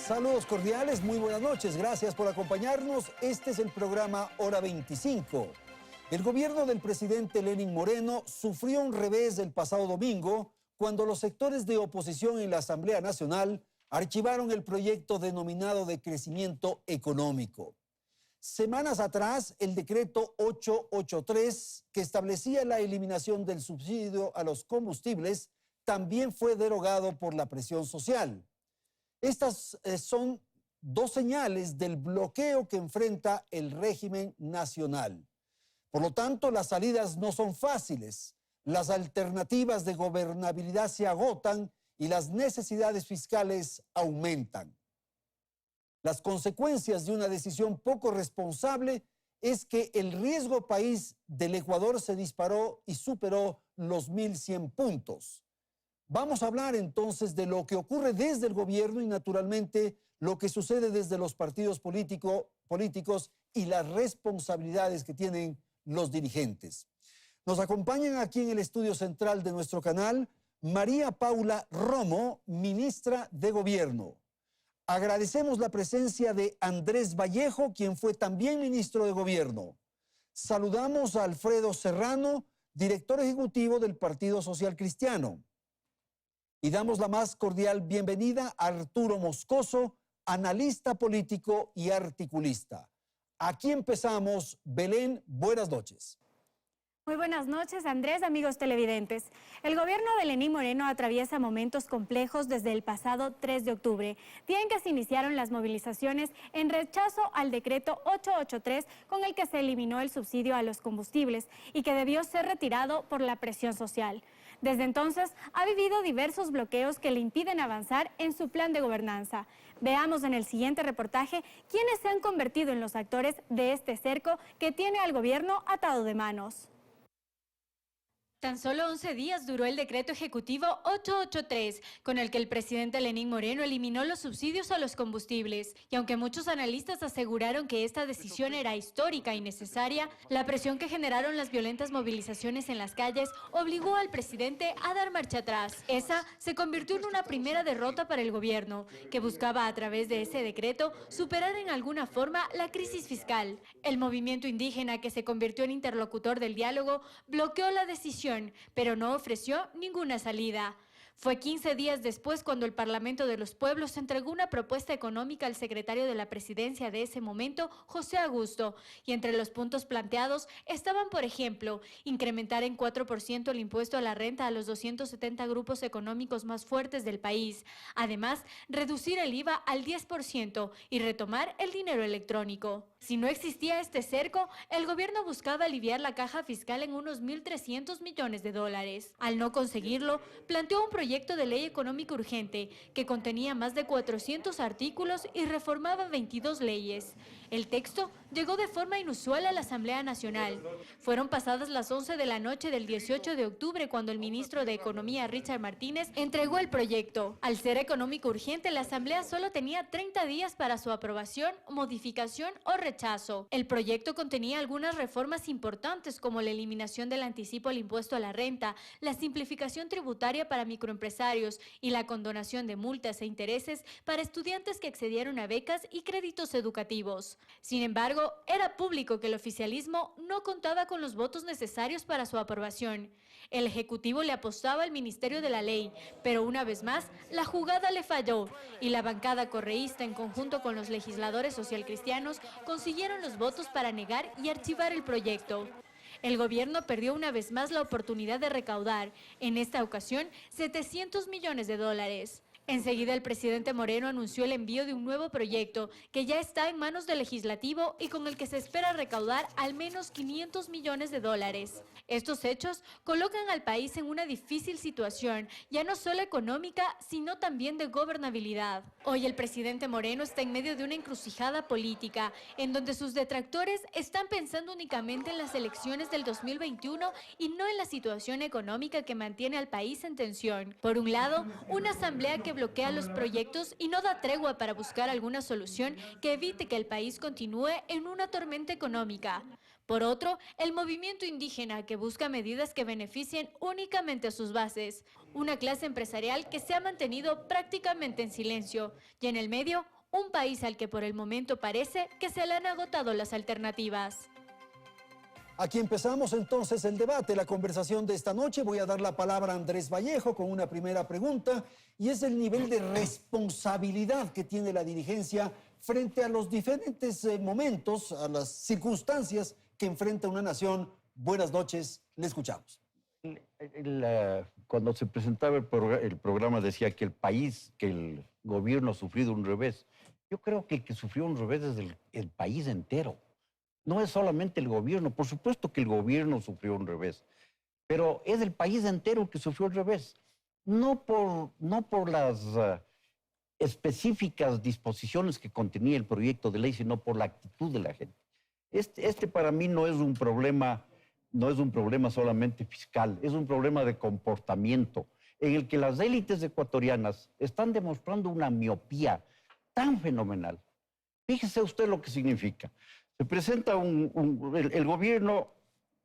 Saludos cordiales, muy buenas noches, gracias por acompañarnos. Este es el programa Hora 25. El gobierno del presidente Lenín Moreno sufrió un revés el pasado domingo cuando los sectores de oposición en la Asamblea Nacional archivaron el proyecto denominado de crecimiento económico. Semanas atrás, el decreto 883, que establecía la eliminación del subsidio a los combustibles, también fue derogado por la presión social. Estas son dos señales del bloqueo que enfrenta el régimen nacional. Por lo tanto, las salidas no son fáciles, las alternativas de gobernabilidad se agotan y las necesidades fiscales aumentan. Las consecuencias de una decisión poco responsable es que el riesgo país del Ecuador se disparó y superó los 1.100 puntos. Vamos a hablar entonces de lo que ocurre desde el gobierno y naturalmente lo que sucede desde los partidos políticos y las responsabilidades que tienen los dirigentes. Nos acompañan aquí en el estudio central de nuestro canal María Paula Romo, ministra de Gobierno. Agradecemos la presencia de Andrés Vallejo, quien fue también ministro de Gobierno. Saludamos a Alfredo Serrano, director ejecutivo del Partido Social Cristiano. Y damos la más cordial bienvenida a Arturo Moscoso, analista político y articulista. Aquí empezamos. Belén, buenas noches. Muy buenas noches, Andrés, amigos televidentes. El gobierno de Lenín Moreno atraviesa momentos complejos desde el pasado 3 de octubre, día en que se iniciaron las movilizaciones en rechazo al decreto 883 con el que se eliminó el subsidio a los combustibles y que debió ser retirado por la presión social. Desde entonces ha vivido diversos bloqueos que le impiden avanzar en su plan de gobernanza. Veamos en el siguiente reportaje quiénes se han convertido en los actores de este cerco que tiene al gobierno atado de manos. Tan solo 11 días duró el decreto ejecutivo 883, con el que el presidente Lenín Moreno eliminó los subsidios a los combustibles. Y aunque muchos analistas aseguraron que esta decisión era histórica y necesaria, la presión que generaron las violentas movilizaciones en las calles obligó al presidente a dar marcha atrás. Esa se convirtió en una primera derrota para el gobierno, que buscaba a través de ese decreto superar en alguna forma la crisis fiscal. El movimiento indígena, que se convirtió en interlocutor del diálogo, bloqueó la decisión, pero no ofreció ninguna salida. Fue 15 días después cuando el Parlamento de los Pueblos entregó una propuesta económica al secretario de la presidencia de ese momento, José Augusto, y entre los puntos planteados estaban, por ejemplo, incrementar en 4% el impuesto a la renta a los 270 grupos económicos más fuertes del país, además, reducir el IVA al 10% y retomar el dinero electrónico. Si no existía este cerco, el gobierno buscaba aliviar la caja fiscal en unos 1.300 millones de dólares. Al no conseguirlo, planteó un proyecto de ley económica urgente que contenía más de 400 artículos y reformaba 22 leyes. El texto llegó de forma inusual a la Asamblea Nacional. Fueron pasadas las 11 de la noche del 18 de octubre cuando el ministro de Economía, Richard Martínez, entregó el proyecto. Al ser económico urgente, la Asamblea solo tenía 30 días para su aprobación, modificación o rechazo. El proyecto contenía algunas reformas importantes como la eliminación del anticipo al impuesto a la renta, la simplificación tributaria para microempresarios y la condonación de multas e intereses para estudiantes que accedieron a becas y créditos educativos. Sin embargo, era público que el oficialismo no contaba con los votos necesarios para su aprobación. El Ejecutivo le apostaba al Ministerio de la Ley, pero una vez más, la jugada le falló y la bancada correísta, en conjunto con los legisladores socialcristianos, consiguieron los votos para negar y archivar el proyecto. El gobierno perdió una vez más la oportunidad de recaudar, en esta ocasión, 700 millones de dólares. Enseguida el presidente Moreno anunció el envío de un nuevo proyecto que ya está en manos del legislativo y con el que se espera recaudar al menos 500 millones de dólares. Estos hechos colocan al país en una difícil situación, ya no solo económica, sino también de gobernabilidad. Hoy el presidente Moreno está en medio de una encrucijada política, en donde sus detractores están pensando únicamente en las elecciones del 2021 y no en la situación económica que mantiene al país en tensión. Por un lado, una asamblea que bloquea los proyectos y no da tregua para buscar alguna solución que evite que el país continúe en una tormenta económica. Por otro, el movimiento indígena que busca medidas que beneficien únicamente a sus bases. Una clase empresarial que se ha mantenido prácticamente en silencio. Y en el medio, un país al que por el momento parece que se le han agotado las alternativas. Aquí empezamos entonces el debate, la conversación de esta noche. Voy a dar la palabra a Andrés Vallejo con una primera pregunta, y es el nivel de responsabilidad que tiene la dirigencia frente a los diferentes momentos, a las circunstancias que enfrenta una nación. Buenas noches, le escuchamos. Cuando se presentaba el programa decía que el gobierno ha sufrido un revés. Yo creo que el que sufrió un revés es el país entero. No es solamente el gobierno, por supuesto que el gobierno sufrió un revés, pero es el país entero el que sufrió el revés. No por las específicas disposiciones que contenía el proyecto de ley, sino por la actitud de la gente. Este para mí no es un problema solamente fiscal, es un problema de comportamiento en el que las élites ecuatorianas están demostrando una miopía tan fenomenal. Fíjese usted lo que significa. Se presenta el gobierno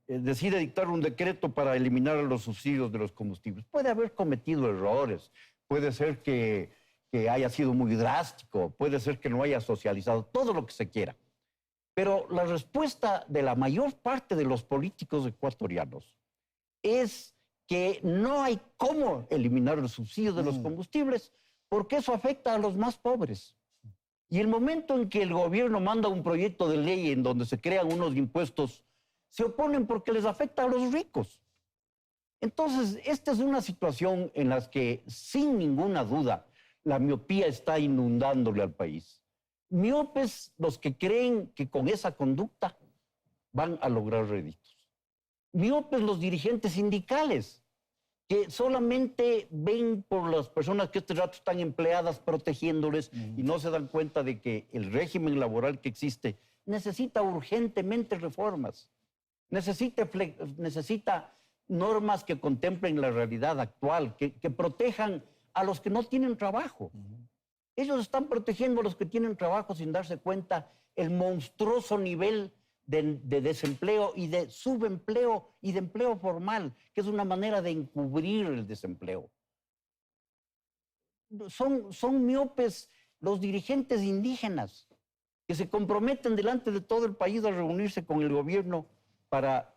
decide dictar un decreto para eliminar los subsidios de los combustibles. Puede haber cometido errores, puede ser que haya sido muy drástico, puede ser que no haya socializado, todo lo que se quiera. Pero la respuesta de la mayor parte de los políticos ecuatorianos es que no hay cómo eliminar los subsidios de los combustibles porque eso afecta a los más pobres. Y el momento en que el gobierno manda un proyecto de ley en donde se crean unos impuestos, se oponen porque les afecta a los ricos. Entonces, esta es una situación en la que, sin ninguna duda, la miopía está inundándole al país. Miopes los que creen que con esa conducta van a lograr réditos. Miopes los dirigentes sindicales, que solamente ven por las personas que este rato están empleadas protegiéndoles y no se dan cuenta de que el régimen laboral que existe necesita urgentemente reformas, necesita normas que contemplen la realidad actual, que protejan a los que no tienen trabajo. Ellos están protegiendo a los que tienen trabajo sin darse cuenta el monstruoso nivel de desempleo y de subempleo y de empleo formal, que es una manera de encubrir el desempleo. Son miopes los dirigentes indígenas que se comprometen delante de todo el país a reunirse con el gobierno para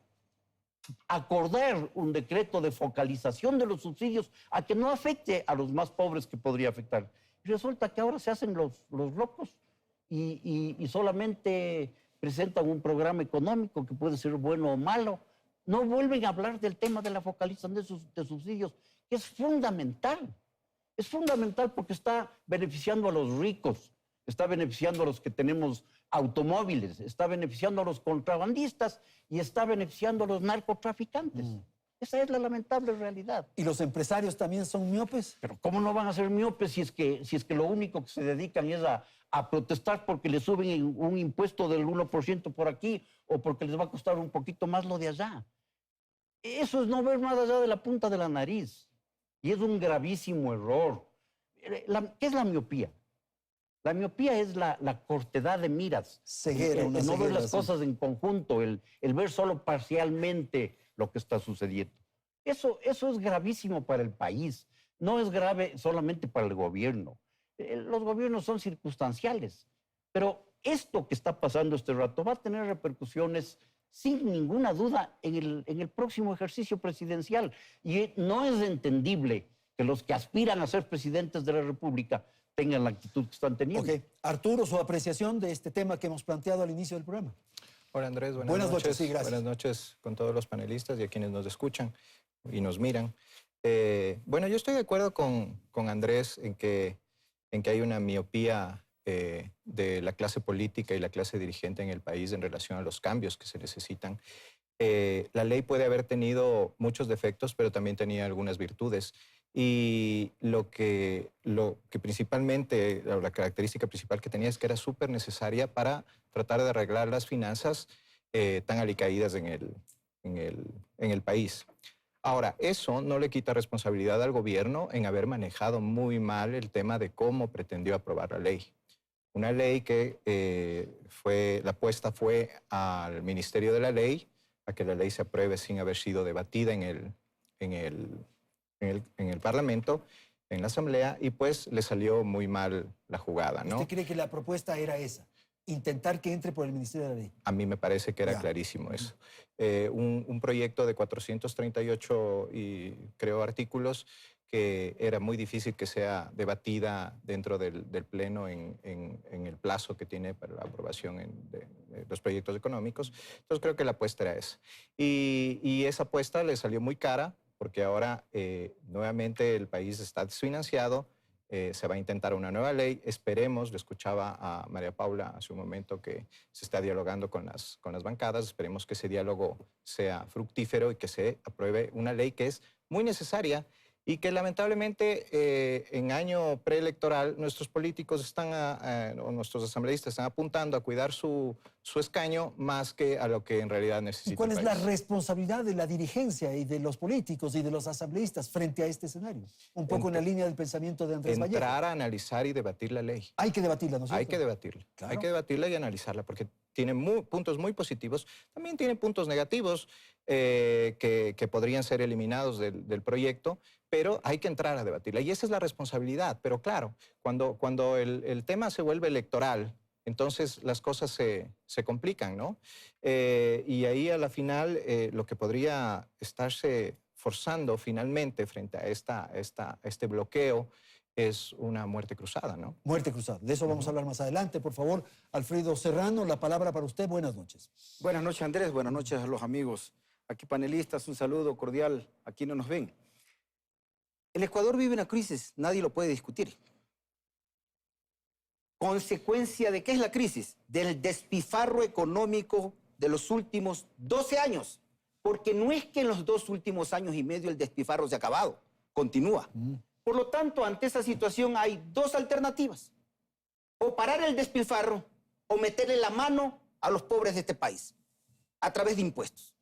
acordar un decreto de focalización de los subsidios a que no afecte a los más pobres que podría afectar. Y resulta que ahora se hacen los locos y solamente presentan un programa económico que puede ser bueno o malo. No vuelven a hablar del tema de la focalización de subsidios, que es fundamental. Es fundamental porque está beneficiando a los ricos, está beneficiando a los que tenemos automóviles, está beneficiando a los contrabandistas y está beneficiando a los narcotraficantes. Esa es la lamentable realidad. ¿Y los empresarios también son miopes? Pero ¿cómo no van a ser miopes si es que lo único que se dedican es a protestar porque le suben un impuesto del 1% por aquí o porque les va a costar un poquito más lo de allá? Eso es no ver más allá de la punta de la nariz. Y es un gravísimo error. ¿Qué es la miopía? La miopía es la cortedad de miras. Ceguera, una no ceguera, ver las cosas en conjunto, el ver solo parcialmente lo que está sucediendo. Eso es gravísimo para el país. No es grave solamente para el gobierno. Los gobiernos son circunstanciales. Pero esto que está pasando este rato va a tener repercusiones sin ninguna duda en el próximo ejercicio presidencial. Y no es entendible que los que aspiran a ser presidentes de la República tengan la actitud que están teniendo. Ok. Arturo, su apreciación de este tema que hemos planteado al inicio del programa. Hola Andrés, buenas noches. Sí, gracias. Buenas noches con todos los panelistas y a quienes nos escuchan y nos miran. Bueno, yo estoy de acuerdo con Andrés en que hay una miopía de la clase política y la clase dirigente en el país en relación a los cambios que se necesitan. La ley puede haber tenido muchos defectos, pero también tenía algunas virtudes. Y lo que principalmente, la característica principal que tenía es que era súper necesaria para tratar de arreglar las finanzas tan alicaídas en el país. Ahora, eso no le quita responsabilidad al gobierno en haber manejado muy mal el tema de cómo pretendió aprobar la ley. Una ley que la apuesta fue al Ministerio de la Ley, a que la ley se apruebe sin haber sido debatida en el Parlamento, en la Asamblea y pues le salió muy mal la jugada, ¿no? ¿Usted cree que la propuesta era esa? Intentar que entre por el Ministerio de la Ley. A mí me parece que era clarísimo eso. Un proyecto de 438 y creo artículos que era muy difícil que sea debatida dentro del Pleno en el plazo que tiene para la aprobación de los proyectos económicos. Entonces creo que la apuesta era esa. Y esa apuesta le salió muy cara porque ahora nuevamente el país está desfinanciado. Se va a intentar una nueva ley. Esperemos, le escuchaba a María Paula hace un momento que se está dialogando con las bancadas. Esperemos que ese diálogo sea fructífero y que se apruebe una ley que es muy necesaria y que lamentablemente en año preelectoral nuestros políticos o nuestros asambleístas están apuntando a cuidar su escaño más que a lo que en realidad necesita ¿Y cuál el es país. la responsabilidad de la dirigencia y de los políticos y de los asambleístas frente a este escenario? Un poco en la línea del pensamiento de Andrés Vallejo. Entrar a analizar y debatir la ley. Hay que debatirla, ¿no es cierto? Hay que debatirla. Claro. Hay que debatirla y analizarla porque tiene puntos muy positivos. También tiene puntos negativos que podrían ser eliminados del proyecto, pero hay que entrar a debatirla. Y esa es la responsabilidad. Pero claro, cuando el tema se vuelve electoral, entonces las cosas se complican, ¿no? Y ahí a la final lo que podría estarse forzando finalmente frente a este bloqueo es una muerte cruzada, ¿no? Muerte cruzada. De eso vamos a hablar más adelante. Por favor, Alfredo Serrano, la palabra para usted. Buenas noches. Buenas noches, Andrés. Buenas noches a los amigos. Aquí panelistas, un saludo cordial a quienes nos ven. El Ecuador vive una crisis, nadie lo puede discutir. ¿Consecuencia de qué es la crisis? Del despifarro económico de los últimos 12 años. Porque no es que en los 2 últimos años y medio el despifarro se ha acabado, continúa. Por lo tanto, ante esa situación hay 2 alternativas. O parar el despilfarro o meterle la mano a los pobres de este país a través de impuestos.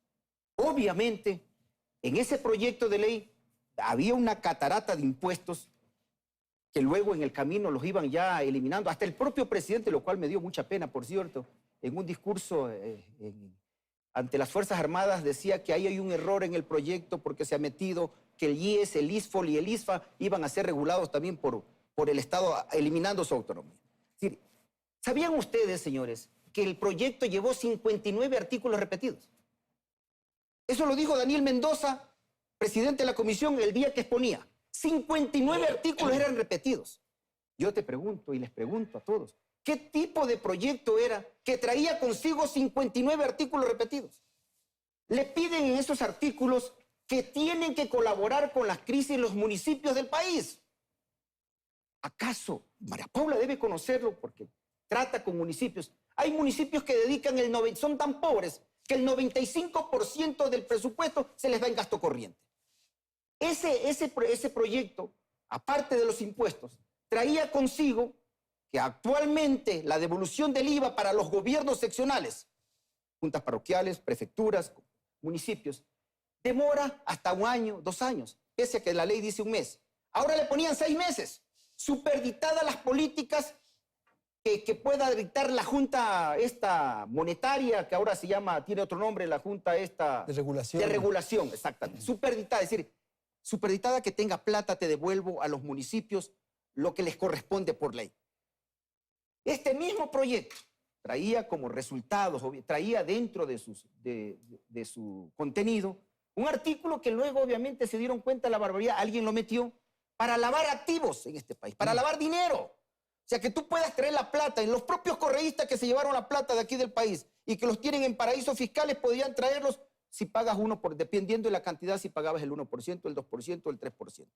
Obviamente, en ese proyecto de ley había una catarata de impuestos que luego en el camino los iban ya eliminando. Hasta el propio presidente, lo cual me dio mucha pena, por cierto, en un discurso ante las Fuerzas Armadas decía que ahí hay un error en el proyecto porque se ha metido que el IES, el ISFOL y el ISFA iban a ser regulados también por el Estado, eliminando su autonomía. Es decir, ¿sabían ustedes, señores, que el proyecto llevó 59 artículos repetidos? Eso lo dijo Daniel Mendoza, presidente de la comisión, el día que exponía. 59 artículos eran repetidos. Yo te pregunto y les pregunto a todos, ¿qué tipo de proyecto era que traía consigo 59 artículos repetidos? Le piden en esos artículos que tienen que colaborar con las crisis en los municipios del país. ¿Acaso María Paula debe conocerlo porque trata con municipios? Hay municipios que dedican son tan pobres que el 95% del presupuesto se les va en gasto corriente. Ese proyecto, aparte de los impuestos, traía consigo que actualmente la devolución del IVA para los gobiernos seccionales, juntas parroquiales, prefecturas, municipios, demora hasta 1 año, 2 años, pese a que la ley dice 1 mes. Ahora le ponían 6 meses. Superdictadas las políticas que pueda dictar la Junta esta monetaria, que ahora se llama, tiene otro nombre, la Junta esta... De regulación. De regulación, exactamente. Superdictada, es decir, superdictada que tenga plata, te devuelvo a los municipios lo que les corresponde por ley. Este mismo proyecto traía como resultados, traía dentro de su contenido un artículo que luego obviamente se dieron cuenta de la barbaridad, alguien lo metió para lavar activos en este país, para lavar dinero. O sea, que tú puedas traer la plata, y los propios correístas que se llevaron la plata de aquí del país y que los tienen en paraísos fiscales podían traerlos si pagas dependiendo de la cantidad, si pagabas el 1%, el 2%, el 3%.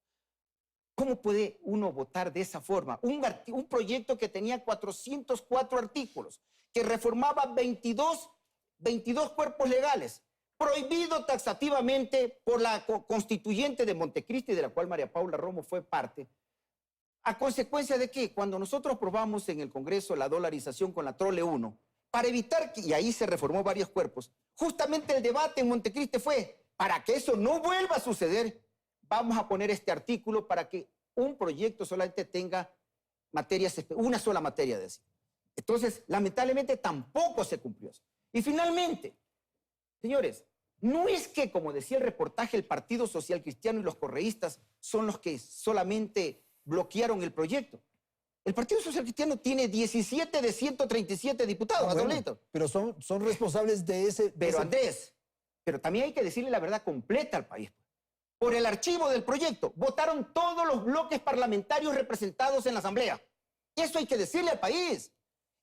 ¿Cómo puede uno votar de esa forma? Un proyecto que tenía 404 artículos, que reformaba 22 cuerpos legales, prohibido taxativamente por la constituyente de Montecristi, de la cual María Paula Romo fue parte, a consecuencia de que cuando nosotros aprobamos en el Congreso la dolarización con la Trole 1, para evitar que, y ahí se reformó varios cuerpos, justamente el debate en Montecristi fue, para que eso no vuelva a suceder, vamos a poner este artículo para que un proyecto solamente tenga una sola materia de decir. Entonces, lamentablemente tampoco se cumplió eso. Y finalmente, señores, No es que, como decía el reportaje, el Partido Social Cristiano y los correístas son los que solamente bloquearon el proyecto. El Partido Social Cristiano tiene 17 de 137 diputados, Adolito. Pero son responsables de ese... Pero Andrés, pero también hay que decirle la verdad completa al país. Por el archivo del proyecto votaron todos los bloques parlamentarios representados en la Asamblea. Eso hay que decirle al país.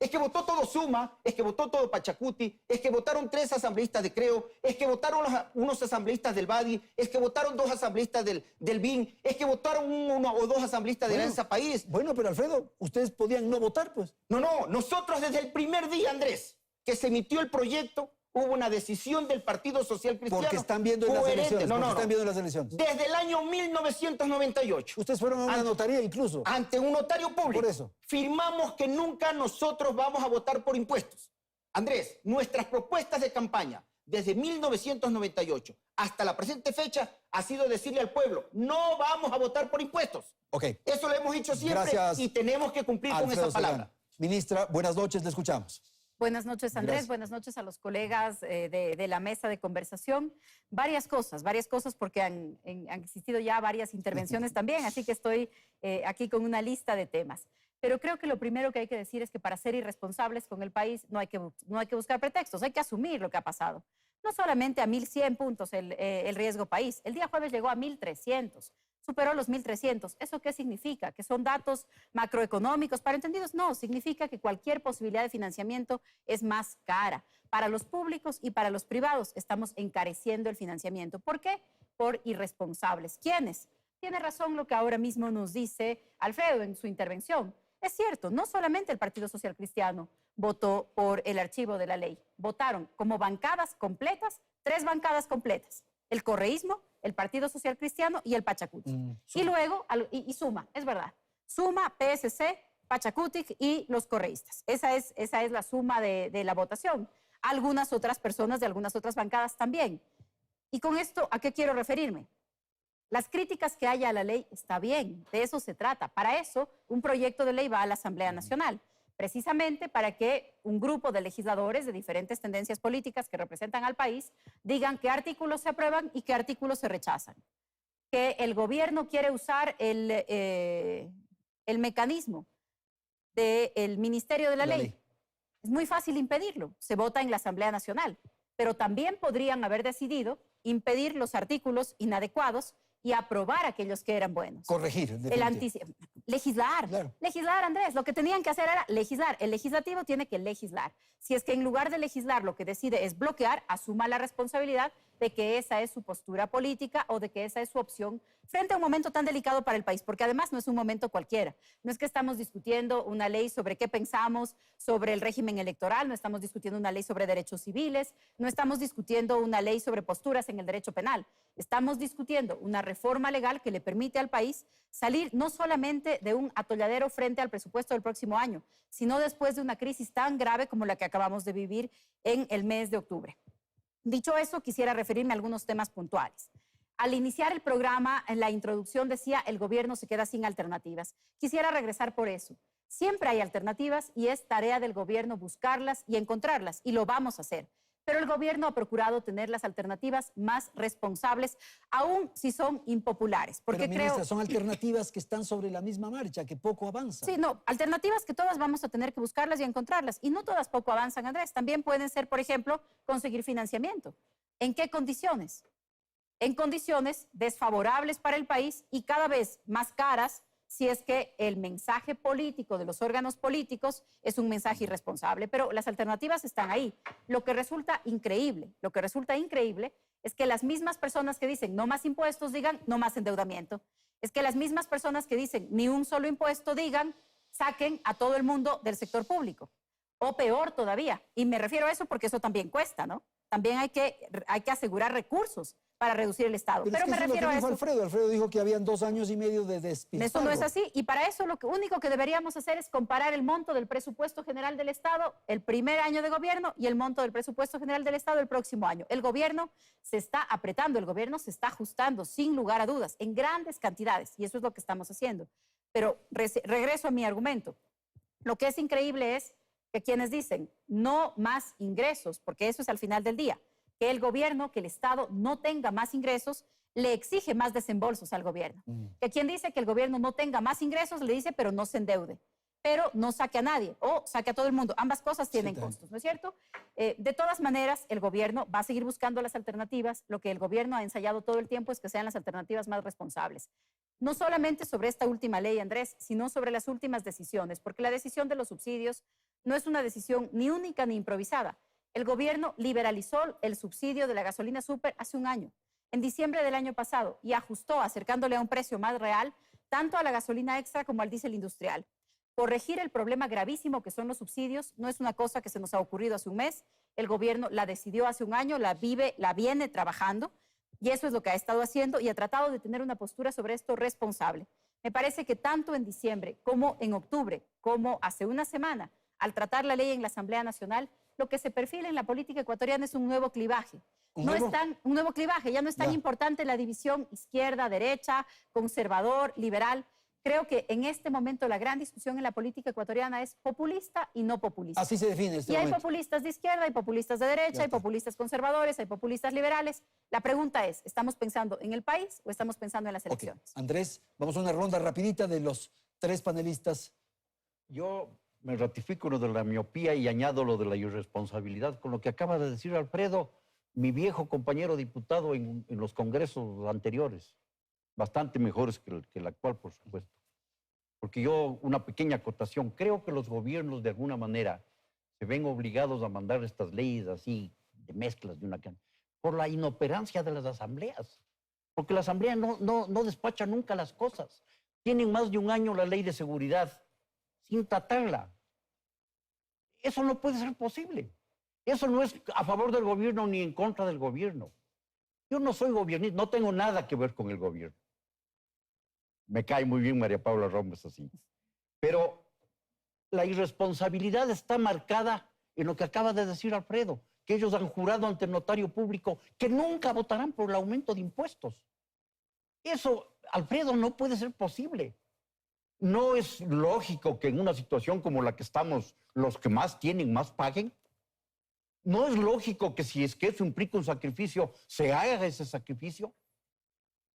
Es que votó todo Suma, es que votó todo Pachacuti, es que votaron 3 asambleístas de Creo, es que votaron unos asambleístas del Badi, es que votaron 2 asambleístas del BIN, es que votaron 1 o 2 asambleístas de Alianza País. Bueno, pero Alfredo, ustedes podían no votar, pues. No, nosotros desde el primer día, Andrés, que se emitió el proyecto, hubo una decisión del Partido Social Cristiano. Porque están viendo en las elecciones. Están viendo en las elecciones. Desde el año 1998. Ustedes fueron a una notaría incluso. Ante un notario público. Por eso. Firmamos que nunca nosotros vamos a votar por impuestos. Andrés, nuestras propuestas de campaña desde 1998 hasta la presente fecha ha sido decirle al pueblo, no vamos a votar por impuestos. Ok. Eso lo hemos dicho siempre. Gracias, y tenemos que cumplir con Alfredo esa palabra. Solano. Ministra, buenas noches, le escuchamos. Buenas noches, Andrés. Gracias. Buenas noches a los colegas de la mesa de conversación. Varias cosas, porque han existido ya varias intervenciones también, así que estoy aquí con una lista de temas. Pero creo que lo primero que hay que decir es que para ser irresponsables con el país no hay que buscar pretextos, hay que asumir lo que ha pasado. No solamente a 1.100 puntos el riesgo país, el día jueves llegó a 1.300. Superó los 1.300. ¿Eso qué significa? ¿Que son datos macroeconómicos para entendidos? No, significa que cualquier posibilidad de financiamiento es más cara. Para los públicos y para los privados estamos encareciendo el financiamiento. ¿Por qué? Por irresponsables. ¿Quiénes? Tiene razón lo que ahora mismo nos dice Alfredo en su intervención. Es cierto, no solamente el Partido Social Cristiano votó por el archivo de la ley. Votaron como bancadas completas, 3 bancadas completas. El correísmo, el Partido Social Cristiano y el Pachacuti. Y luego, y Suma, es verdad. Suma, PSC, Pachacuti y los correístas. Esa es la suma de la votación. Algunas otras personas de algunas otras bancadas también. Y con esto, ¿a qué quiero referirme? Las críticas que haya a la ley está bien, de eso se trata. Para eso, un proyecto de ley va a la Asamblea Nacional. Precisamente para que un grupo de legisladores de diferentes tendencias políticas que representan al país digan qué artículos se aprueban y qué artículos se rechazan. Que el gobierno quiere usar el mecanismo del Ministerio de la Ley. Es muy fácil impedirlo, se vota en la Asamblea Nacional, pero también podrían haber decidido impedir los artículos inadecuados y aprobar aquellos que eran buenos. Corregir. Legislar. Claro. Legislar, Andrés. Lo que tenían que hacer era legislar. El legislativo tiene que legislar. Si es que en lugar de legislar lo que decide es bloquear, asuma la responsabilidad de que esa es su postura política o de que esa es su opción frente a un momento tan delicado para el país, porque además no es un momento cualquiera. No es que estamos discutiendo una ley sobre qué pensamos sobre el régimen electoral, no estamos discutiendo una ley sobre derechos civiles, no estamos discutiendo una ley sobre posturas en el derecho penal. Estamos discutiendo una reforma legal que le permite al país salir no solamente de un atolladero frente al presupuesto del próximo año, sino después de una crisis tan grave como la que acabamos de vivir en el mes de octubre. Dicho eso, quisiera referirme a algunos temas puntuales. Al iniciar el programa, en la introducción decía, el gobierno se queda sin alternativas. Quisiera regresar por eso. Siempre hay alternativas y es tarea del gobierno buscarlas y encontrarlas, y lo vamos a hacer. Pero el gobierno ha procurado tener las alternativas más responsables, aun si son impopulares. Porque pero, ministra, son alternativas que están sobre la misma marcha, que poco avanzan. Sí, no, alternativas que todas vamos a tener que buscarlas y encontrarlas. Y no todas poco avanzan, Andrés. También pueden ser, por ejemplo, conseguir financiamiento. ¿En qué condiciones? En condiciones desfavorables para el país y cada vez más caras si es que el mensaje político de los órganos políticos es un mensaje irresponsable. Pero las alternativas están ahí. Lo que resulta increíble es que las mismas personas que dicen no más impuestos digan no más endeudamiento. Es que las mismas personas que dicen ni un solo impuesto digan saquen a todo el mundo del sector público. O peor todavía, y me refiero a eso porque eso también cuesta, ¿no? También hay que asegurar recursos para reducir el Estado. Pero me refiero a eso. Alfredo dijo que habían 2 años y medio de despilfarro. Eso no es así. Y para eso lo único que deberíamos hacer es comparar el monto del presupuesto general del Estado el primer año de gobierno y el monto del presupuesto general del Estado el próximo año. El gobierno se está apretando, el gobierno se está ajustando, sin lugar a dudas, en grandes cantidades. Y eso es lo que estamos haciendo. Pero regreso a mi argumento. Lo que es increíble es que quienes dicen no más ingresos, porque eso es al final del día, que el gobierno, que el Estado no tenga más ingresos, le exige más desembolsos al gobierno. Que quien dice que el gobierno no tenga más ingresos, le dice, pero no se endeude, pero no saque a nadie o saque a todo el mundo. Ambas cosas tienen costos, ¿no es cierto? De todas maneras, el gobierno va a seguir buscando las alternativas. Lo que el gobierno ha ensayado todo el tiempo es que sean las alternativas más responsables. No solamente sobre esta última ley, Andrés, sino sobre las últimas decisiones, porque la decisión de los subsidios no es una decisión ni única ni improvisada. El gobierno liberalizó el subsidio de la gasolina súper hace un año, en diciembre del año pasado, y ajustó, acercándole a un precio más real, tanto a la gasolina extra como al diésel industrial. Corregir el problema gravísimo que son los subsidios no es una cosa que se nos ha ocurrido hace un mes. El gobierno la decidió hace un año, la viene trabajando, y eso es lo que ha estado haciendo y ha tratado de tener una postura sobre esto responsable. Me parece que tanto en diciembre como en octubre, como hace una semana, al tratar la ley en la Asamblea Nacional, lo que se perfila en la política ecuatoriana es un nuevo clivaje. Un nuevo clivaje, ya no es tan importante la división izquierda, derecha, conservador, liberal. Creo que en este momento la gran discusión en la política ecuatoriana es populista y no populista. Así se define este momento. Hay populistas de izquierda, hay populistas de derecha, hay populistas conservadores, hay populistas liberales. La pregunta es, ¿estamos pensando en el país o estamos pensando en las elecciones? Andrés, vamos a una ronda rapidita de los tres panelistas. Yo me ratifico lo de la miopía y añado lo de la irresponsabilidad con lo que acaba de decir Alfredo, mi viejo compañero diputado en los congresos anteriores, bastante mejores que el actual, por supuesto. Porque yo, una pequeña acotación, creo que los gobiernos de alguna manera se ven obligados a mandar estas leyes así, de mezclas de una can, por la inoperancia de las asambleas. Porque la asamblea no despacha nunca las cosas. Tienen más de un año la ley de seguridad sin tratarla. Eso no puede ser posible. Eso no es a favor del gobierno ni en contra del gobierno. Yo no soy gobernista, no tengo nada que ver con el gobierno. Me cae muy bien María Paula Romes así. Pero la irresponsabilidad está marcada en lo que acaba de decir Alfredo, que ellos han jurado ante el notario público que nunca votarán por el aumento de impuestos. Eso, Alfredo, no puede ser posible. No es lógico que en una situación como la que estamos, los que más tienen, más paguen. No es lógico que si es que eso implica un sacrificio, se haga ese sacrificio.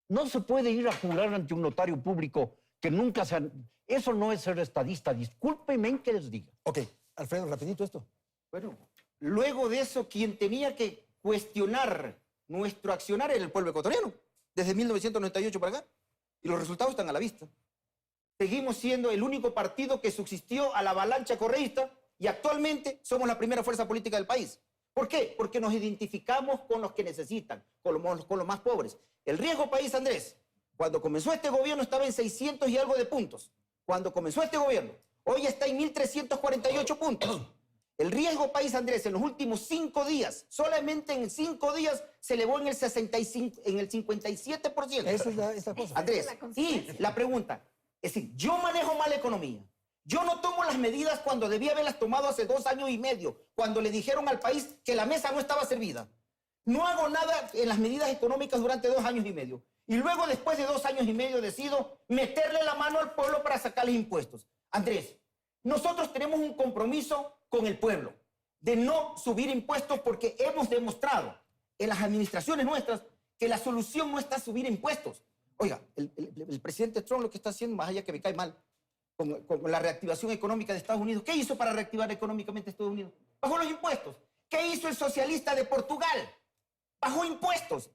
No se puede ir a jurar ante un notario público que nunca se han... Eso no es ser estadista. Discúlpenme que les diga. Ok, Alfredo, rapidito esto. Bueno, luego de eso, quien tenía que cuestionar nuestro accionar era el pueblo ecuatoriano, desde 1998 para acá. Y los resultados están a la vista. Seguimos siendo el único partido que subsistió a la avalancha correísta y actualmente somos la primera fuerza política del país. ¿Por qué? Porque nos identificamos con los que necesitan, con los más pobres. El riesgo país, Andrés, cuando comenzó este gobierno estaba en 600 y algo de puntos. Cuando comenzó este gobierno, hoy está en 1.348 puntos. El riesgo país, Andrés, en los últimos 5 días, solamente en 5 días, se elevó en el 57%. Esa es esta cosa. Andrés, y la pregunta, es decir, yo manejo mal la economía. Yo no tomo las medidas cuando debía haberlas tomado hace 2 años y medio, cuando le dijeron al país que la mesa no estaba servida. No hago nada en las medidas económicas durante 2 años y medio. Y luego, después de 2 años y medio, decido meterle la mano al pueblo para sacarles impuestos. Andrés, nosotros tenemos un compromiso con el pueblo de no subir impuestos porque hemos demostrado en las administraciones nuestras que la solución no está subir impuestos. Oiga, el presidente Trump lo que está haciendo, más allá que me cae mal, con la reactivación económica de Estados Unidos, ¿qué hizo para reactivar económicamente Estados Unidos? Bajó los impuestos. ¿Qué hizo el socialista de Portugal? Bajó impuestos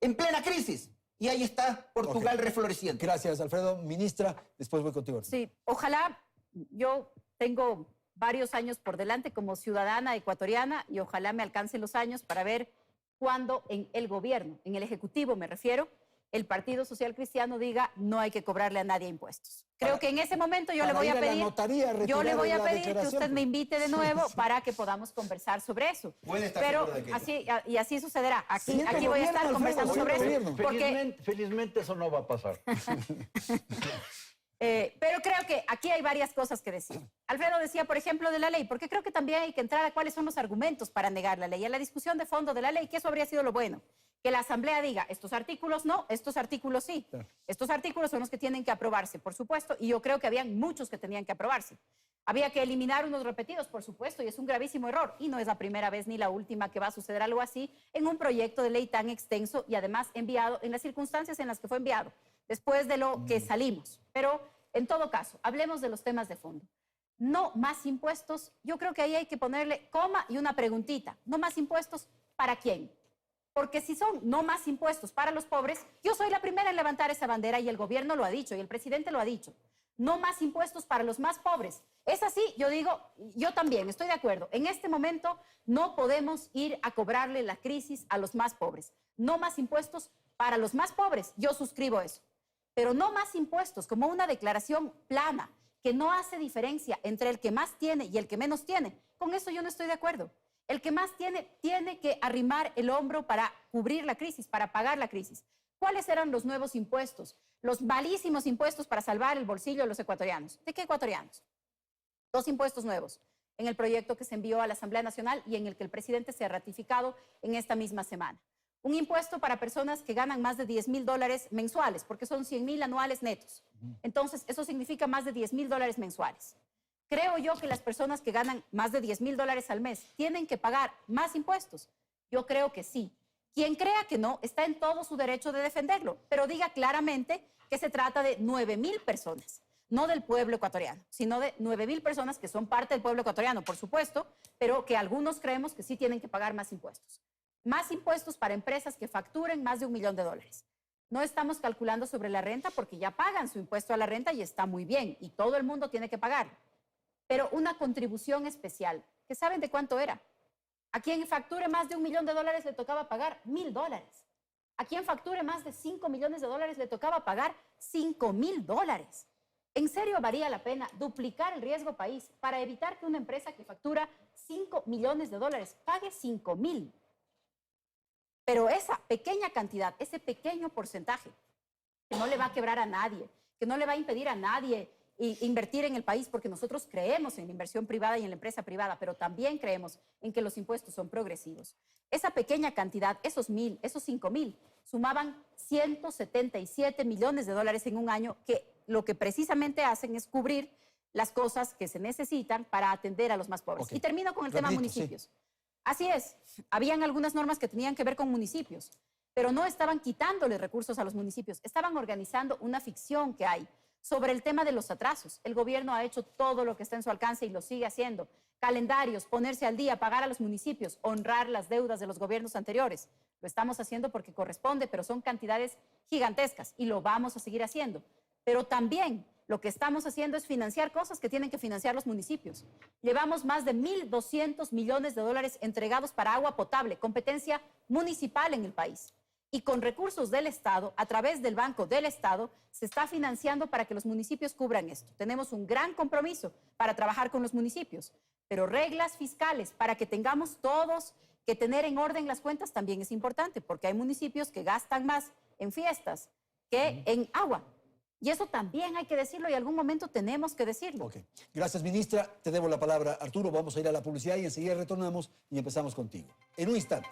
en plena crisis. Y ahí está Portugal refloreciendo. Gracias, Alfredo. Ministra, después voy contigo. Sí, ojalá, yo tengo varios años por delante como ciudadana ecuatoriana y ojalá me alcancen los años para ver cuándo en el gobierno, en el Ejecutivo me refiero, el Partido Social Cristiano diga no hay que cobrarle a nadie impuestos. Creo que en ese momento yo le voy a pedir, que usted me invite de nuevo para que podamos conversar sobre eso. Pero así sucederá. Aquí voy a estar conversando sobre eso. Felizmente eso no va a pasar. Pero creo que aquí hay varias cosas que decir. Alfredo decía, por ejemplo, de la ley, porque creo que también hay que entrar a cuáles son los argumentos para negar la ley, a la discusión de fondo de la ley, que eso habría sido lo bueno, Que la Asamblea diga, estos artículos no, estos artículos sí. Claro. Estos artículos son los que tienen que aprobarse, por supuesto, y yo creo que habían muchos que tenían que aprobarse. Había que eliminar unos repetidos, por supuesto, y es un gravísimo error. Y no es la primera vez ni la última que va a suceder algo así en un proyecto de ley tan extenso y además enviado en las circunstancias en las que fue enviado, después de lo que salimos. Pero, en todo caso, hablemos de los temas de fondo. No más impuestos, yo creo que ahí hay que ponerle coma y una preguntita. No más impuestos, ¿para quién? Porque si son no más impuestos para los pobres, yo soy la primera en levantar esa bandera y el gobierno lo ha dicho y el presidente lo ha dicho. No más impuestos para los más pobres. Es así, yo digo, yo también estoy de acuerdo. En este momento no podemos ir a cobrarle la crisis a los más pobres. No más impuestos para los más pobres, yo suscribo eso. Pero no más impuestos como una declaración plana que no hace diferencia entre el que más tiene y el que menos tiene. Con eso yo no estoy de acuerdo. El que más tiene, tiene que arrimar el hombro para cubrir la crisis, para pagar la crisis. ¿Cuáles eran los nuevos impuestos? Los malísimos impuestos para salvar el bolsillo de los ecuatorianos. ¿De qué ecuatorianos? 2 impuestos nuevos en el proyecto que se envió a la Asamblea Nacional y en el que el presidente se ha ratificado en esta misma semana. Un impuesto para personas que ganan más de $10,000 mensuales, porque son 100,000 anuales netos. Entonces, eso significa más de $10,000 mensuales. Creo yo que las personas que ganan más de $10,000 al mes tienen que pagar más impuestos. Yo creo que sí. Quien crea que no, está en todo su derecho de defenderlo, pero diga claramente que se trata de 9,000 personas, no del pueblo ecuatoriano, sino de 9,000 personas que son parte del pueblo ecuatoriano, por supuesto, pero que algunos creemos que sí tienen que pagar más impuestos. Más impuestos para empresas que facturen más de $1 millón. No estamos calculando sobre la renta porque ya pagan su impuesto a la renta y está muy bien, y todo el mundo tiene que pagarlo. Pero una contribución especial, ¿que saben de cuánto era? A quien facture más de $1 millón le tocaba pagar $1,000. A quien facture más de $5 millones le tocaba pagar $5,000. ¿En serio valía la pena duplicar el riesgo país para evitar que una empresa que factura $5 millones pague 5,000? Pero esa pequeña cantidad, ese pequeño porcentaje, que no le va a quebrar a nadie, que no le va a impedir a nadie invertir en el país, porque nosotros creemos en la inversión privada y en la empresa privada, pero también creemos en que los impuestos son progresivos. Esa pequeña cantidad, esos 1,000, esos 5,000, sumaban $177 millones en un año, que lo que precisamente hacen es cubrir las cosas que se necesitan para atender a los más pobres. Okay. Y termino con el tema municipios. Sí. Así es, habían algunas normas que tenían que ver con municipios, pero no estaban quitándole recursos a los municipios, estaban organizando una ficción que hay sobre el tema de los atrasos. El gobierno ha hecho todo lo que está en su alcance y lo sigue haciendo. Calendarios, ponerse al día, pagar a los municipios, honrar las deudas de los gobiernos anteriores. Lo estamos haciendo porque corresponde, pero son cantidades gigantescas y lo vamos a seguir haciendo. Pero también lo que estamos haciendo es financiar cosas que tienen que financiar los municipios. Llevamos más de $1,200 millones entregados para agua potable, competencia municipal en el país. Y con recursos del Estado, a través del Banco del Estado, se está financiando para que los municipios cubran esto. Tenemos un gran compromiso para trabajar con los municipios, pero reglas fiscales para que tengamos todos que tener en orden las cuentas también es importante, porque hay municipios que gastan más en fiestas que en agua. Y eso también hay que decirlo y en algún momento tenemos que decirlo. Ok. Gracias, ministra. Te debo la palabra, Arturo. Vamos a ir a la publicidad y enseguida retornamos y empezamos contigo. En un instante.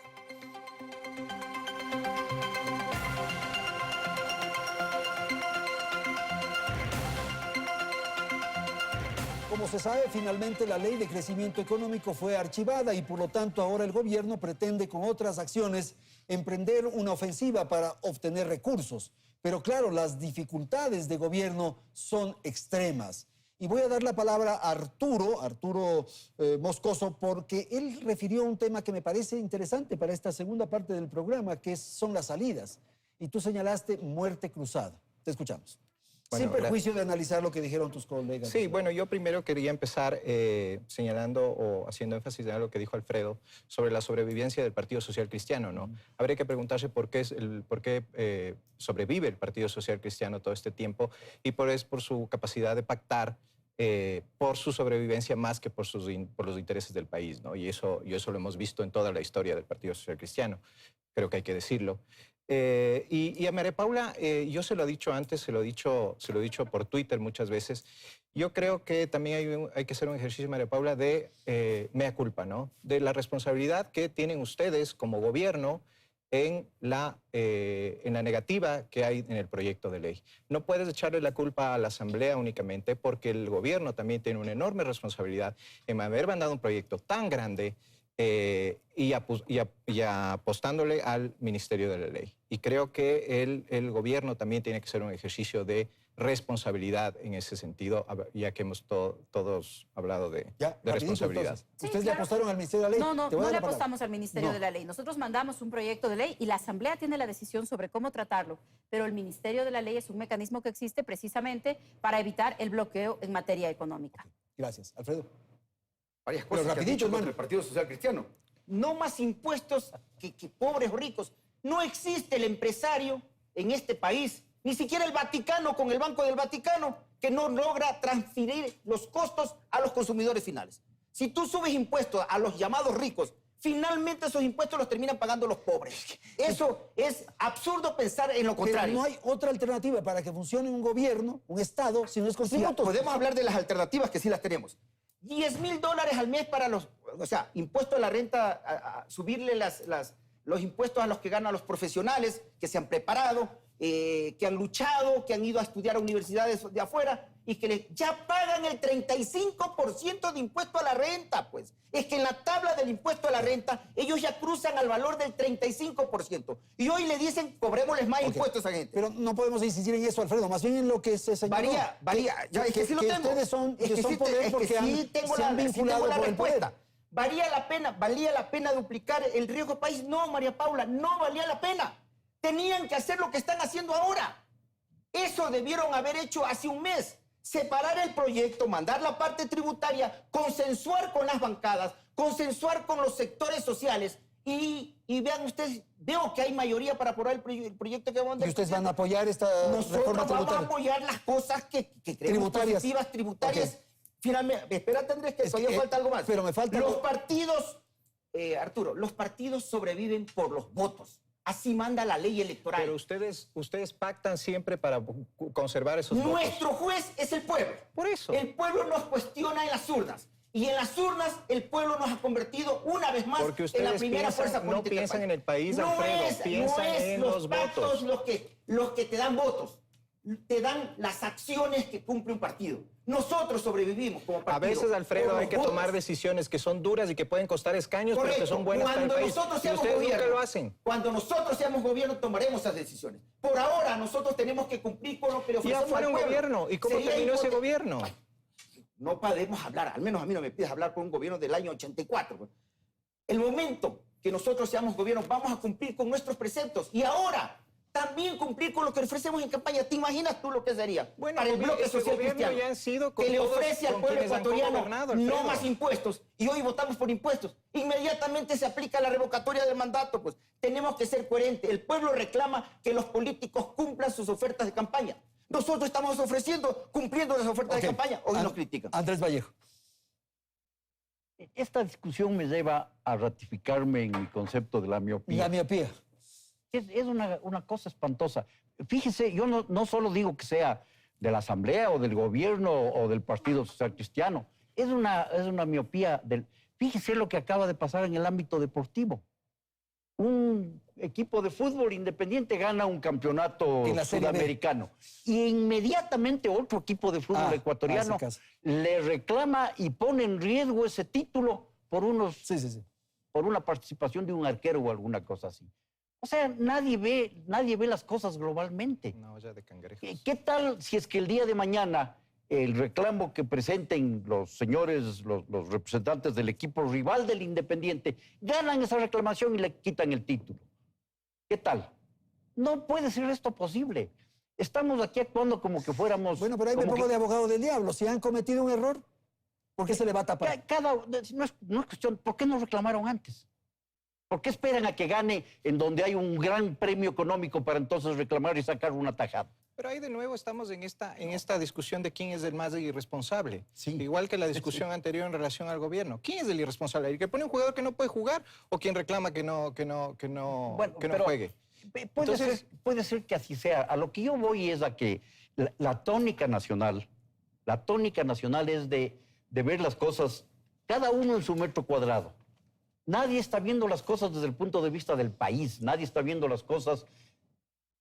Como se sabe, finalmente la Ley de Crecimiento Económico fue archivada y por lo tanto ahora el gobierno pretende con otras acciones emprender una ofensiva para obtener recursos. Pero claro, las dificultades de gobierno son extremas. Y voy a dar la palabra a Arturo Moscoso, porque él refirió un tema que me parece interesante para esta segunda parte del programa, que son las salidas. Y tú señalaste muerte cruzada. Te escuchamos. Bueno, sin perjuicio de analizar lo que dijeron tus colegas. Sí, bueno, yo primero quería empezar señalando o haciendo énfasis en lo que dijo Alfredo sobre la sobrevivencia del Partido Social Cristiano, ¿no? Habría que preguntarse por qué sobrevive el Partido Social Cristiano todo este tiempo y es por su capacidad de pactar por su sobrevivencia más que por los intereses del país, ¿no? Y eso lo hemos visto en toda la historia del Partido Social Cristiano. Creo que hay que decirlo. Y a María Paula, yo se lo he dicho antes, se lo he dicho por Twitter muchas veces. Yo creo que también hay que hacer un ejercicio, María Paula, de mea culpa, ¿no? De la responsabilidad que tienen ustedes como gobierno en la negativa que hay en el proyecto de ley. No puedes echarle la culpa a la Asamblea únicamente, porque el gobierno también tiene una enorme responsabilidad en haber mandado un proyecto tan grande y apostándole al Ministerio de la Ley. Y creo que el gobierno también tiene que hacer un ejercicio de responsabilidad en ese sentido, ya que hemos todos hablado de responsabilidad. Entonces, ¿ustedes le apostaron al Ministerio de la Ley? No Te voy a le dar la palabra. apostamos al Ministerio de la Ley. Nosotros mandamos un proyecto de ley y la Asamblea tiene la decisión sobre cómo tratarlo, pero el Ministerio de la Ley es un mecanismo que existe precisamente para evitar el bloqueo en materia económica. Gracias. Alfredo. Varias Pero cosas que han rapidito, dicho hermano. contra el Partido Social Cristiano. No más impuestos que pobres o ricos. No existe el empresario en este país, ni siquiera el Vaticano con el Banco del Vaticano, que no logra transferir los costos a los consumidores finales. Si tú subes impuestos a los llamados ricos, finalmente esos impuestos los terminan pagando los pobres. Eso es absurdo pensar en lo Pero contrario. no hay otra alternativa para que funcione un gobierno, un Estado, si no es con Sí, tributos. podemos hablar de las alternativas que sí las tenemos. $10,000 al mes para los, o sea, impuesto a la renta, subirle los impuestos a los que ganan los profesionales, que se han preparado, que han luchado, que han ido a estudiar a universidades de afuera y que ya pagan el 35% de impuesto a la renta, pues. Es que en la tabla del impuesto a la renta, ellos ya cruzan al valor del 35%. Y hoy le dicen, cobrémosles más impuestos a esa gente. Pero no podemos insistir en eso, Alfredo. Más bien en lo que se señaló. Varía. Ya, es que sí lo tengo. Ustedes son, Es que son sí poder es que porque sí tengo se han vinculado la por el poder. respuesta. ¿Valía la pena duplicar el riesgo país? No, María Paula, no valía la pena. Tenían que hacer lo que están haciendo ahora. Eso debieron haber hecho hace un mes. Separar el proyecto, mandar la parte tributaria, consensuar con las bancadas, consensuar con los sectores sociales y vean ustedes, veo que hay mayoría para aprobar el proyecto que vamos a ¿Y ustedes van a apoyar esta Nosotros reforma vamos a tributaria? apoyar las cosas que creemos Tributarias. positivas, tributarias. Ok. Finalmente, espérate Andrés, que Es todavía que, falta algo más. pero me falta Los algo. partidos, Arturo, los partidos sobreviven por los votos. Así manda la ley electoral. Pero ustedes pactan siempre para conservar esos votos. Nuestro juez es el pueblo. Por eso. El pueblo nos cuestiona en las urnas. Y en las urnas el pueblo nos ha convertido una vez más Porque en la ustedes primera fuerza política. no piensan del en el país, no Alfredo, piensan en los pactos votos. los que te dan votos. Te dan las acciones que cumple un partido. Nosotros sobrevivimos como partido. A veces, Alfredo, por hay los que votos. tomar decisiones que son duras y que pueden costar escaños, pero que Correcto. son buenas para el Cuando país. nosotros Y seamos ustedes gobierno, nunca lo hacen. Cuando nosotros seamos gobierno, tomaremos esas decisiones. Por ahora, nosotros tenemos que cumplir con lo que le ofrecemos Ya fueron al pueblo. gobierno. ¿Y cómo Sería terminó ese hipote- gobierno? No podemos hablar, al menos a mí no me pides hablar por un gobierno del año 84. pues. El momento que nosotros seamos gobierno, vamos a cumplir con nuestros preceptos. Y ahora, también cumplir con lo que ofrecemos en campaña. ¿Te imaginas tú lo que sería Bueno, para el bloque ese social gobierno cristiano? ya han sido con que le todos- ofrece al con pueblo quienes han ecuatoriano gobernado, no Alfredo. más impuestos. Y hoy votamos por impuestos. Inmediatamente se aplica la revocatoria del mandato. Pues tenemos que ser coherentes. El pueblo reclama que los políticos cumplan sus ofertas de campaña. Nosotros estamos ofreciendo, cumpliendo las ofertas de Ok. campaña. Hoy nos critican. Andrés Vallejo. Esta discusión me lleva a ratificarme en mi concepto de la miopía. La miopía. Es una cosa espantosa. Fíjese, yo no solo digo que sea de la Asamblea o del gobierno o del Partido Social Cristiano. Es una miopía del... Fíjese lo que acaba de pasar en el ámbito deportivo. Un equipo de fútbol independiente gana un campeonato En la Serie B. sudamericano. Y inmediatamente otro equipo de fútbol ecuatoriano hace caso. le reclama y pone en riesgo ese título por Sí. por una participación de un arquero o alguna cosa así. O sea, nadie ve las cosas globalmente. Una olla de cangrejos. ¿Qué tal si es que el día de mañana el reclamo que presenten los señores, los representantes del equipo rival del Independiente, ganan esa reclamación y le quitan el título? ¿Qué tal? No puede ser esto posible. Estamos aquí actuando como que fuéramos... Bueno, pero ahí me como pongo que- de abogado del diablo. Si han cometido un error, ¿por qué se le va a tapar? No es cuestión, ¿por qué no reclamaron antes? ¿Por qué esperan a que gane en donde hay un gran premio económico para entonces reclamar y sacar una tajada? Pero ahí de nuevo estamos en esta discusión de quién es el más irresponsable. Sí. Igual que la discusión anterior en relación al gobierno. ¿Quién es el irresponsable? ¿El que pone un jugador que no puede jugar o quien reclama que no Pero juegue? Puede ser que así sea. A lo que yo voy es a que la tónica nacional es de ver las cosas cada uno en su metro cuadrado. Nadie está viendo las cosas desde el punto de vista del país, nadie está viendo las cosas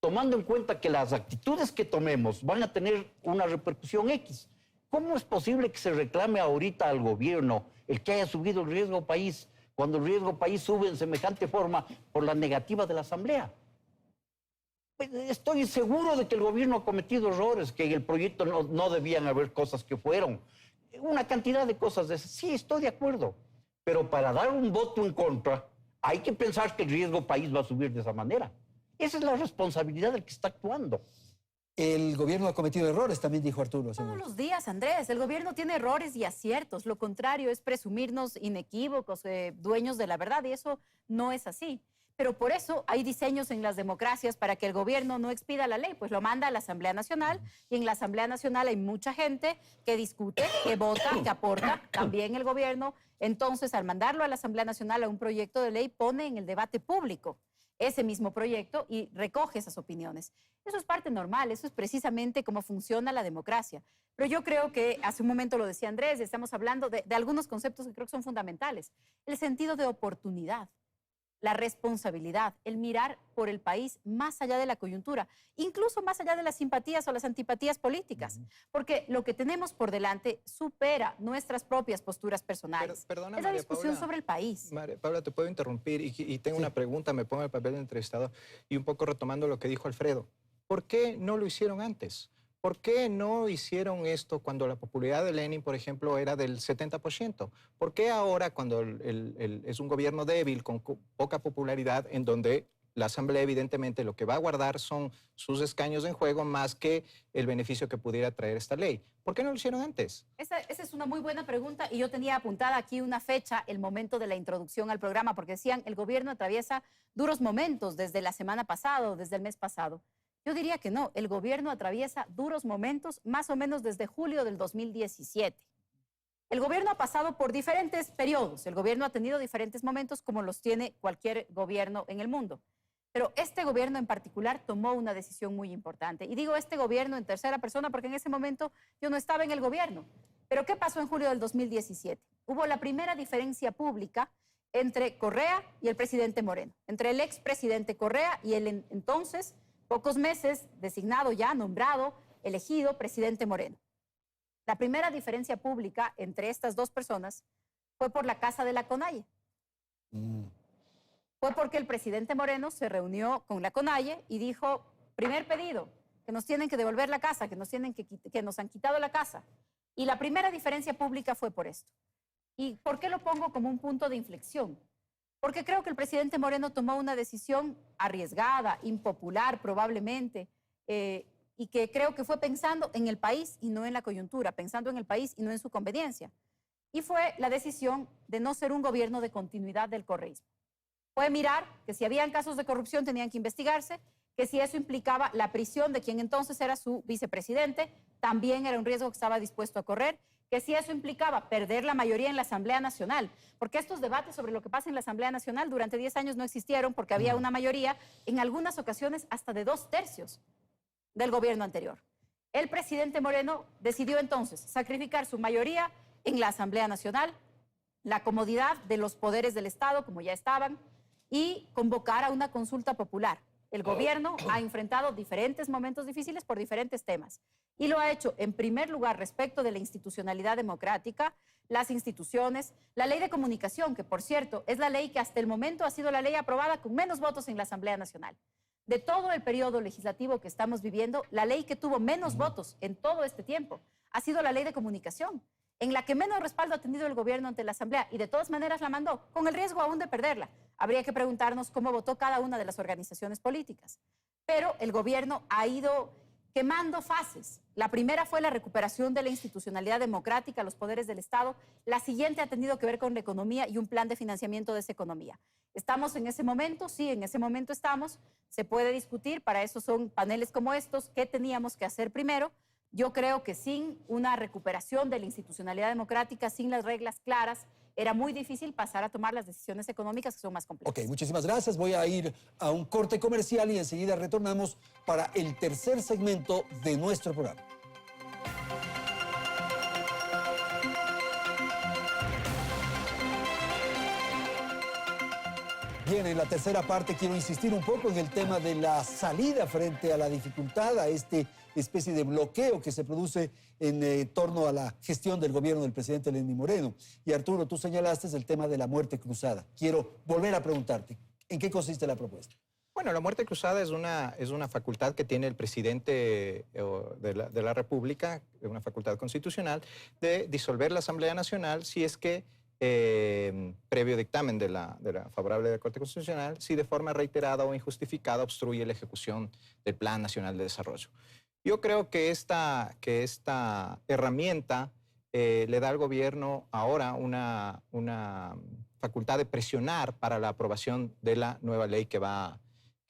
tomando en cuenta que las actitudes que tomemos van a tener una repercusión X. ¿Cómo es posible que se reclame ahorita al gobierno el que haya subido el riesgo país, cuando el riesgo país sube en semejante forma por la negativa de la Asamblea? Pues estoy seguro de que el gobierno ha cometido errores, que en el proyecto no debían haber cosas que fueron. Una cantidad de cosas de esas. Sí, estoy de acuerdo. Pero para dar un voto en contra, hay que pensar que el riesgo país va a subir de esa manera. Esa es la responsabilidad del que está actuando. El gobierno ha cometido errores, también dijo Arturo. Todos los días, Andrés. El gobierno tiene errores y aciertos. Lo contrario es presumirnos inequívocos, dueños de la verdad, y eso no es así. Pero por eso hay diseños en las democracias para que el gobierno no expida la ley, pues lo manda a la Asamblea Nacional, y en la Asamblea Nacional hay mucha gente que discute, que vota, que aporta, también el gobierno. Entonces, al mandarlo a la Asamblea Nacional a un proyecto de ley, pone en el debate público ese mismo proyecto y recoge esas opiniones. Eso es parte normal, eso es precisamente cómo funciona la democracia. Pero yo creo que, hace un momento lo decía Andrés, estamos hablando de algunos conceptos que creo que son fundamentales. El sentido de oportunidad, la responsabilidad, el mirar por el país más allá de la coyuntura, incluso más allá de las simpatías o las antipatías políticas, porque lo que tenemos por delante supera nuestras propias posturas personales. Perdona, es la María discusión Paula, sobre el país. María Paula, te puedo interrumpir y tengo una pregunta, me pongo en el papel de entrevistador y un poco retomando lo que dijo Alfredo. ¿Por qué no lo hicieron antes? ¿Por qué no hicieron esto cuando la popularidad de Lenin, por ejemplo, era del 70%? ¿Por qué ahora, cuando es un gobierno débil, con poca popularidad, en donde la Asamblea evidentemente lo que va a guardar son sus escaños en juego más que el beneficio que pudiera traer esta ley? ¿Por qué no lo hicieron antes? Esa es una muy buena pregunta y yo tenía apuntada aquí una fecha, el momento de la introducción al programa, porque decían, el gobierno atraviesa duros momentos desde la semana pasada, desde el mes pasado. Yo diría que no, el gobierno atraviesa duros momentos más o menos desde julio del 2017. El gobierno ha pasado por diferentes periodos, el gobierno ha tenido diferentes momentos como los tiene cualquier gobierno en el mundo. Pero este gobierno en particular tomó una decisión muy importante. Y digo este gobierno en tercera persona porque en ese momento yo no estaba en el gobierno. Pero ¿qué pasó en julio del 2017? Hubo la primera diferencia pública entre Correa y el presidente Moreno, entre el expresidente Correa y el entonces, pocos meses, designado ya, nombrado, elegido presidente Moreno. La primera diferencia pública entre estas dos personas fue por la casa de la CONAIE. Fue porque el presidente Moreno se reunió con la CONAIE y dijo, primer pedido, que nos tienen que devolver la casa, que nos han quitado la casa. Y la primera diferencia pública fue por esto. ¿Y por qué lo pongo como un punto de inflexión? Porque creo que el presidente Moreno tomó una decisión arriesgada, impopular probablemente, y que creo que fue pensando en el país y no en la coyuntura, pensando en el país y no en su conveniencia. Y fue la decisión de no ser un gobierno de continuidad del correísmo. Fue mirar que si habían casos de corrupción tenían que investigarse, que si eso implicaba la prisión de quien entonces era su vicepresidente, también era un riesgo que estaba dispuesto a correr, que si eso implicaba perder la mayoría en la Asamblea Nacional, porque estos debates sobre lo que pasa en la Asamblea Nacional durante 10 años no existieron porque había una mayoría, en algunas ocasiones hasta de 2/3 del gobierno anterior. El presidente Moreno decidió entonces sacrificar su mayoría en la Asamblea Nacional, la comodidad de los poderes del Estado, como ya estaban, y convocar a una consulta popular. El gobierno ha enfrentado diferentes momentos difíciles por diferentes temas y lo ha hecho en primer lugar respecto de la institucionalidad democrática, las instituciones, la ley de comunicación, que por cierto es la ley que hasta el momento ha sido la ley aprobada con menos votos en la Asamblea Nacional. De todo el periodo legislativo que estamos viviendo, la ley que tuvo menos votos en todo este tiempo ha sido la ley de comunicación, en la que menos respaldo ha tenido el gobierno ante la Asamblea y de todas maneras la mandó, con el riesgo aún de perderla. Habría que preguntarnos cómo votó cada una de las organizaciones políticas. Pero el gobierno ha ido quemando fases. La primera fue la recuperación de la institucionalidad democrática, los poderes del Estado. La siguiente ha tenido que ver con la economía y un plan de financiamiento de esa economía. ¿Estamos en ese momento? Sí, en ese momento estamos. Se puede discutir, para eso son paneles como estos, ¿qué teníamos que hacer primero? Yo creo que sin una recuperación de la institucionalidad democrática, sin las reglas claras, era muy difícil pasar a tomar las decisiones económicas que son más complejas. Ok, muchísimas gracias. Voy a ir a un corte comercial y enseguida retornamos para el tercer segmento de nuestro programa. Bien, en la tercera parte quiero insistir un poco en el tema de la salida frente a la dificultad, a esta especie de bloqueo que se produce en torno a la gestión del gobierno del presidente Lenín Moreno. Y Arturo, tú señalaste el tema de la muerte cruzada. Quiero volver a preguntarte, ¿en qué consiste la propuesta? Bueno, la muerte cruzada es una facultad que tiene el presidente de la República, una facultad constitucional, de disolver la Asamblea Nacional si es que, previo dictamen de la favorable de la Corte Constitucional, si de forma reiterada o injustificada obstruye la ejecución del Plan Nacional de Desarrollo. Yo creo que esta herramienta le da al gobierno ahora una facultad de presionar para la aprobación de la nueva ley que va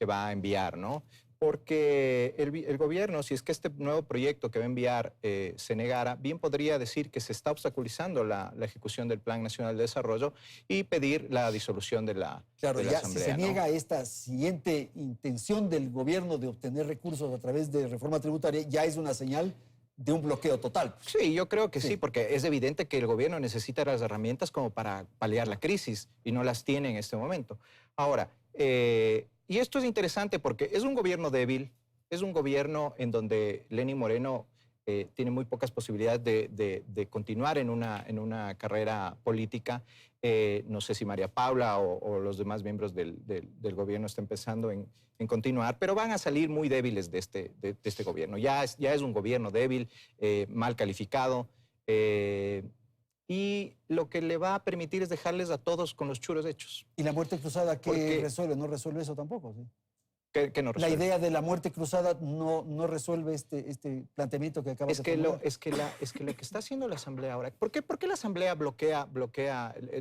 a enviar, ¿no? Porque el gobierno, si es que este nuevo proyecto que va a enviar se negara, bien podría decir que se está obstaculizando la ejecución del Plan Nacional de Desarrollo y pedir la disolución de la Asamblea. Si se ¿no? niega esta siguiente intención del gobierno de obtener recursos a través de reforma tributaria, ya es una señal de un bloqueo total. Sí, yo creo que sí, porque es evidente que el gobierno necesita las herramientas como para paliar la crisis y no las tiene en este momento. Ahora, y esto es interesante porque es un gobierno débil, es un gobierno en donde Lenín Moreno tiene muy pocas posibilidades de continuar en una carrera política. No sé si María Paula o los demás miembros del gobierno están pensando en continuar, pero van a salir muy débiles de este gobierno. Ya es un gobierno débil, mal calificado, y lo que le va a permitir es dejarles a todos con los churos hechos. ¿Y la muerte cruzada qué Porque- resuelve? ¿No resuelve eso tampoco? ¿Sí? Que no La resuelve. idea de la muerte cruzada no resuelve este planteamiento que acabas Es de que, formular. es que lo que está haciendo la Asamblea ahora... ¿Por qué la Asamblea bloquea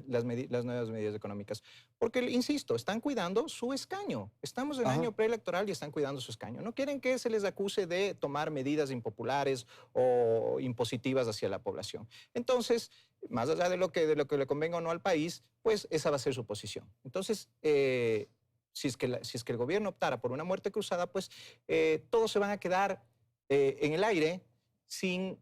las nuevas medidas económicas? Porque, insisto, están cuidando su escaño. Estamos en Ajá. año preelectoral y están cuidando su escaño. No quieren que se les acuse de tomar medidas impopulares o impositivas hacia la población. Entonces, más allá de lo que le convenga o no al país, pues esa va a ser su posición. Entonces, si es que el gobierno optara por una muerte cruzada, pues todos se van a quedar en el aire sin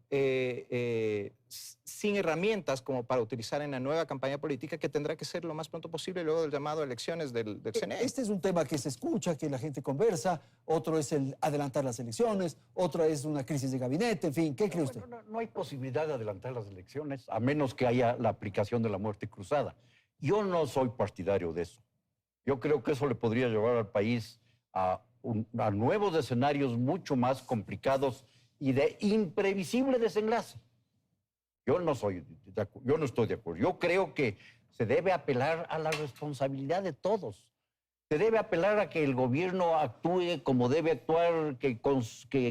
herramientas como para utilizar en la nueva campaña política que tendrá que ser lo más pronto posible luego del llamado a elecciones del CNE. Este es un tema que se escucha, que la gente conversa, otro es el adelantar las elecciones, otra es una crisis de gabinete, en fin, ¿qué cree usted? No hay posibilidad de adelantar las elecciones a menos que haya la aplicación de la muerte cruzada. Yo no soy partidario de eso. Yo creo que eso le podría llevar al país a nuevos escenarios mucho más complicados y de imprevisible desenlace. Yo no estoy de acuerdo. Yo creo que se debe apelar a la responsabilidad de todos. Se debe apelar a que el gobierno actúe como debe actuar, que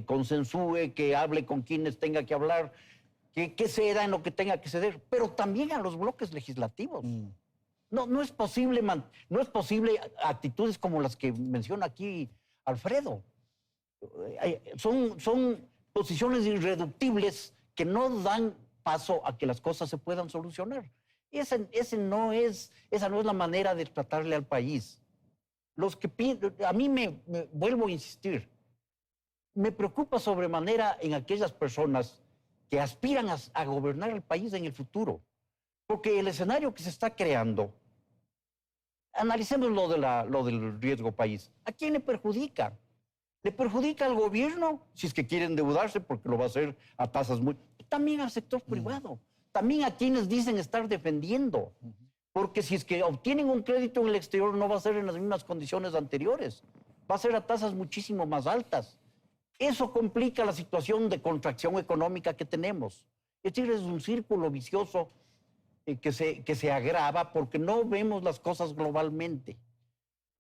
consensúe, que hable con quienes tenga que hablar, que ceda en lo que tenga que ceder, pero también a los bloques legislativos. No es posible actitudes como las que menciona aquí Alfredo. Son posiciones irreductibles que no dan paso a que las cosas se puedan solucionar. Esa no es la manera de tratarle al país. A mí me vuelvo a insistir, me preocupa sobremanera en aquellas personas que aspiran a gobernar el país en el futuro. Porque el escenario que se está creando, analicemos lo del riesgo país. ¿A quién le perjudica? Le perjudica al gobierno, si es que quiere endeudarse, porque lo va a hacer a tasas muy... También al sector privado, también a quienes dicen estar defendiendo. Porque si es que obtienen un crédito en el exterior, no va a ser en las mismas condiciones anteriores. Va a ser a tasas muchísimo más altas. Eso complica la situación de contracción económica que tenemos. Es decir, es un círculo vicioso que se agrava porque no vemos las cosas globalmente.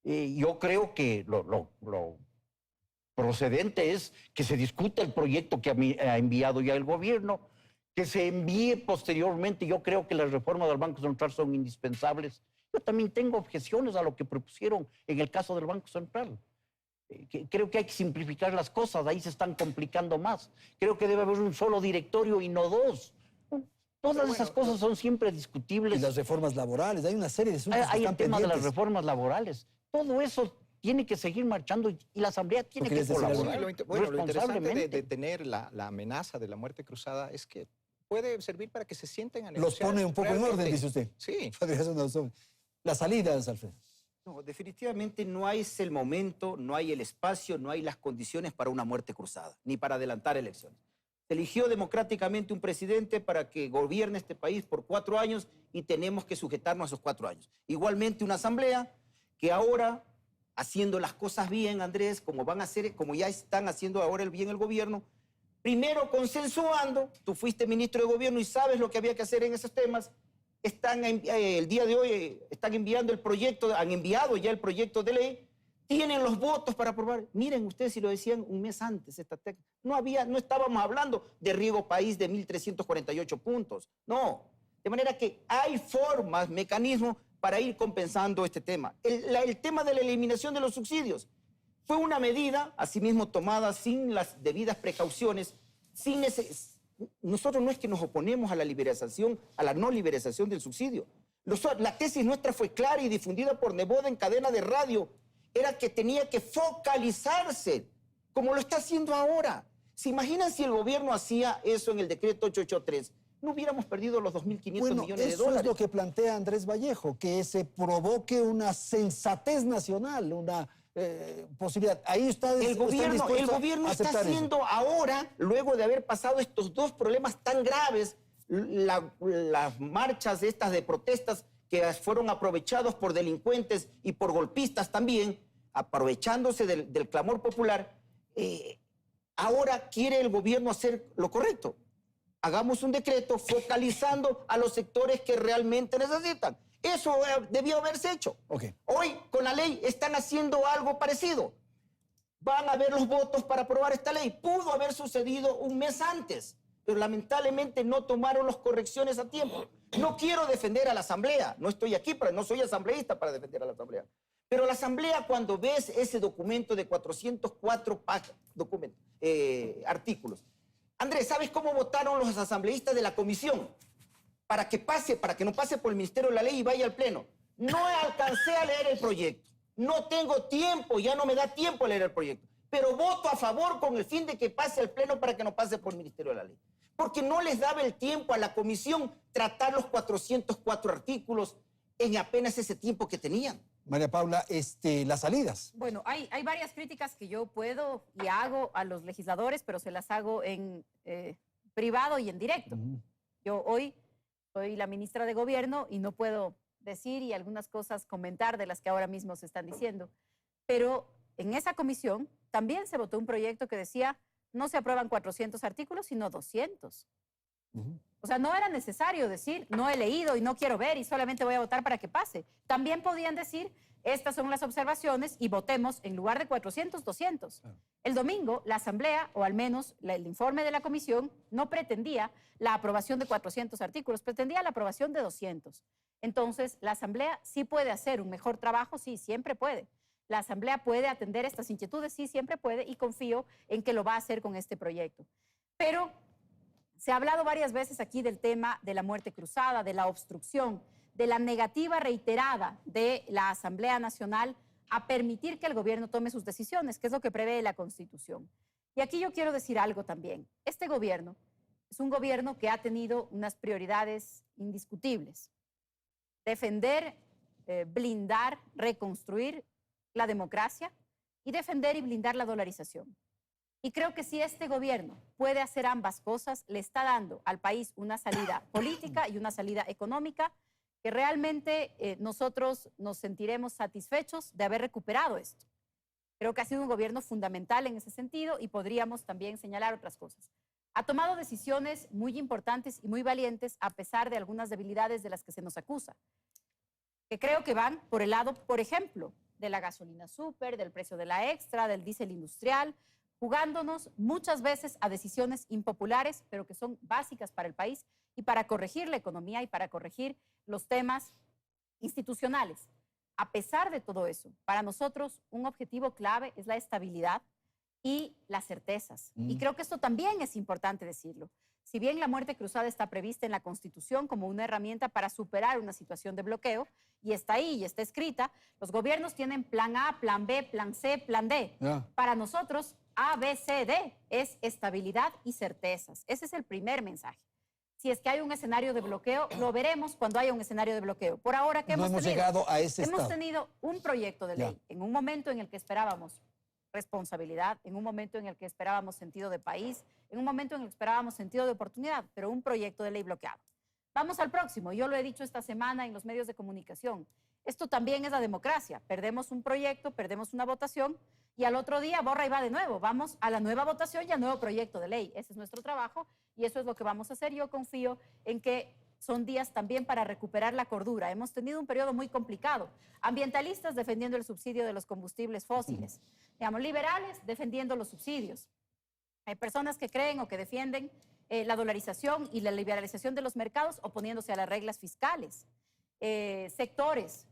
Yo creo que lo procedente es que se discuta el proyecto que ha enviado ya el gobierno, que se envíe posteriormente. Yo creo que las reformas del Banco Central son indispensables. Yo también tengo objeciones a lo que propusieron en el caso del Banco Central. Creo que hay que simplificar las cosas, ahí se están complicando más. Creo que debe haber un solo directorio y no dos. Todas esas cosas son siempre discutibles. Y las reformas laborales, hay una serie de asuntos que Hay están el tema de las pendientes. reformas laborales. Todo eso tiene que seguir marchando y la Asamblea tiene que quieres decir algo? colaborar Lo interesante responsablemente. de tener la amenaza de la muerte cruzada es que puede servir para que se sienten a Los negociar. pone un poco en realmente. orden, dice usted. Sí. Podría ser una opción. Las salidas, Alfredo. No, definitivamente no hay el momento, no hay el espacio, no hay las condiciones para una muerte cruzada, ni para adelantar elecciones. Se eligió democráticamente un presidente para que gobierne este país por 4 años y tenemos que sujetarnos a esos 4 años. Igualmente una asamblea que ahora, haciendo las cosas bien, Andrés, como van a hacer, como ya están haciendo ahora el bien el gobierno, primero consensuando, tú fuiste ministro de gobierno y sabes lo que había que hacer en esos temas. El día de hoy están enviando el proyecto, han enviado ya el proyecto de ley, tienen los votos para aprobar. Miren ustedes si lo decían un mes antes, no estábamos hablando de Riego País de 1.348 puntos, no. De manera que hay formas, mecanismos para ir compensando este tema. El tema de la eliminación de los subsidios fue una medida, asimismo tomada sin las debidas precauciones, nosotros no es que nos oponemos a la liberación, a la no liberación del subsidio. La tesis nuestra fue clara y difundida por Neboda en cadena de radio. Era que tenía que focalizarse, como lo está haciendo ahora. ¿Se imaginan si el gobierno hacía eso en el decreto 883? No hubiéramos perdido los 2.500 millones de dólares. Eso es lo que plantea Andrés Vallejo, que se provoque una sensatez nacional, una posibilidad. Ahí el gobierno está haciendo ahora, luego de haber pasado estos 2 problemas tan graves, las marchas estas de protestas que fueron aprovechados por delincuentes y por golpistas también, aprovechándose del clamor popular, ahora quiere el gobierno hacer lo correcto. Hagamos un decreto focalizando a los sectores que realmente necesitan. Eso debió haberse hecho. Okay. Hoy, con la ley, están haciendo algo parecido. Van a haber los votos para aprobar esta ley. Pudo haber sucedido un mes antes, pero lamentablemente no tomaron las correcciones a tiempo. No quiero defender a la Asamblea. No estoy aquí, no soy asambleísta para defender a la Asamblea. Pero la Asamblea, cuando ves ese documento de 404 artículos, Andrés, ¿sabes cómo votaron los asambleístas de la comisión? Para que no pase por el Ministerio de la Ley y vaya al Pleno. No alcancé a leer el proyecto. No tengo tiempo, ya no me da tiempo a leer el proyecto. Pero voto a favor con el fin de que pase al Pleno para que no pase por el Ministerio de la Ley. Porque no les daba el tiempo a la comisión tratar los 404 artículos en apenas ese tiempo que tenían. María Paula, las salidas. Bueno, hay varias críticas que yo puedo y hago a los legisladores, pero se las hago en privado y en directo. Yo hoy soy la ministra de Gobierno y no puedo decir y algunas cosas comentar de las que ahora mismo se están diciendo. Pero en esa comisión también se votó un proyecto que decía no se aprueban 400 artículos, sino 200. O sea, no era necesario decir no he leído y no quiero ver y solamente voy a votar para que pase. También podían decir estas son las observaciones y votemos en lugar de 400, 200. El domingo, la Asamblea, o al menos el informe de la Comisión, no pretendía la aprobación de 400 artículos, pretendía la aprobación de 200. Entonces, la Asamblea sí puede hacer un mejor trabajo, sí, siempre puede. La Asamblea puede atender estas inquietudes, sí, siempre puede, y confío en que lo va a hacer con este proyecto. Pero se ha hablado varias veces aquí del tema de la muerte cruzada, de la obstrucción, de la negativa reiterada de la Asamblea Nacional a permitir que el gobierno tome sus decisiones, que es lo que prevé la Constitución. Y aquí yo quiero decir algo también. Este gobierno es un gobierno que ha tenido unas prioridades indiscutibles. Defender, blindar, reconstruir la democracia y defender y blindar la dolarización. Y creo que si este gobierno puede hacer ambas cosas, le está dando al país una salida política y una salida económica que realmente nosotros nos sentiremos satisfechos de haber recuperado esto. Creo que ha sido un gobierno fundamental en ese sentido y podríamos también señalar otras cosas. Ha tomado decisiones muy importantes y muy valientes a pesar de algunas debilidades de las que se nos acusa, que creo que van por el lado, por ejemplo, de la gasolina súper, del precio de la extra, del diésel industrial, jugándonos muchas veces a decisiones impopulares, pero que son básicas para el país y para corregir la economía y para corregir los temas institucionales. A pesar de todo eso, para nosotros un objetivo clave es la estabilidad y las certezas. Y creo que esto también es importante decirlo. Si bien la muerte cruzada está prevista en la Constitución como una herramienta para superar una situación de bloqueo, y está ahí y está escrita, los gobiernos tienen plan A, plan B, plan C, plan D. Para nosotros, A, B, C, D es estabilidad y certezas. Ese es el primer mensaje. Si es que hay un escenario de bloqueo, lo veremos cuando haya un escenario de bloqueo. Por ahora, ¿qué No hemos hemos tenido? llegado a ese Hemos estado. tenido un proyecto de ley en un momento en el que esperábamos responsabilidad, en un momento en el que esperábamos sentido de país, en un momento en el que esperábamos sentido de oportunidad, pero un proyecto de ley bloqueado. Vamos al próximo. Yo lo he dicho esta semana en los medios de comunicación. Esto también es la democracia. Perdemos un proyecto, perdemos una votación y al otro día borra y va de nuevo. Vamos a la nueva votación y al nuevo proyecto de ley. Ese es nuestro trabajo y eso es lo que vamos a hacer. Yo confío en que son días también para recuperar la cordura. Hemos tenido un periodo muy complicado. Ambientalistas defendiendo el subsidio de los combustibles fósiles. Digamos, liberales defendiendo los subsidios. Hay personas que creen o que defienden la dolarización y la liberalización de los mercados oponiéndose a las reglas fiscales. Sectores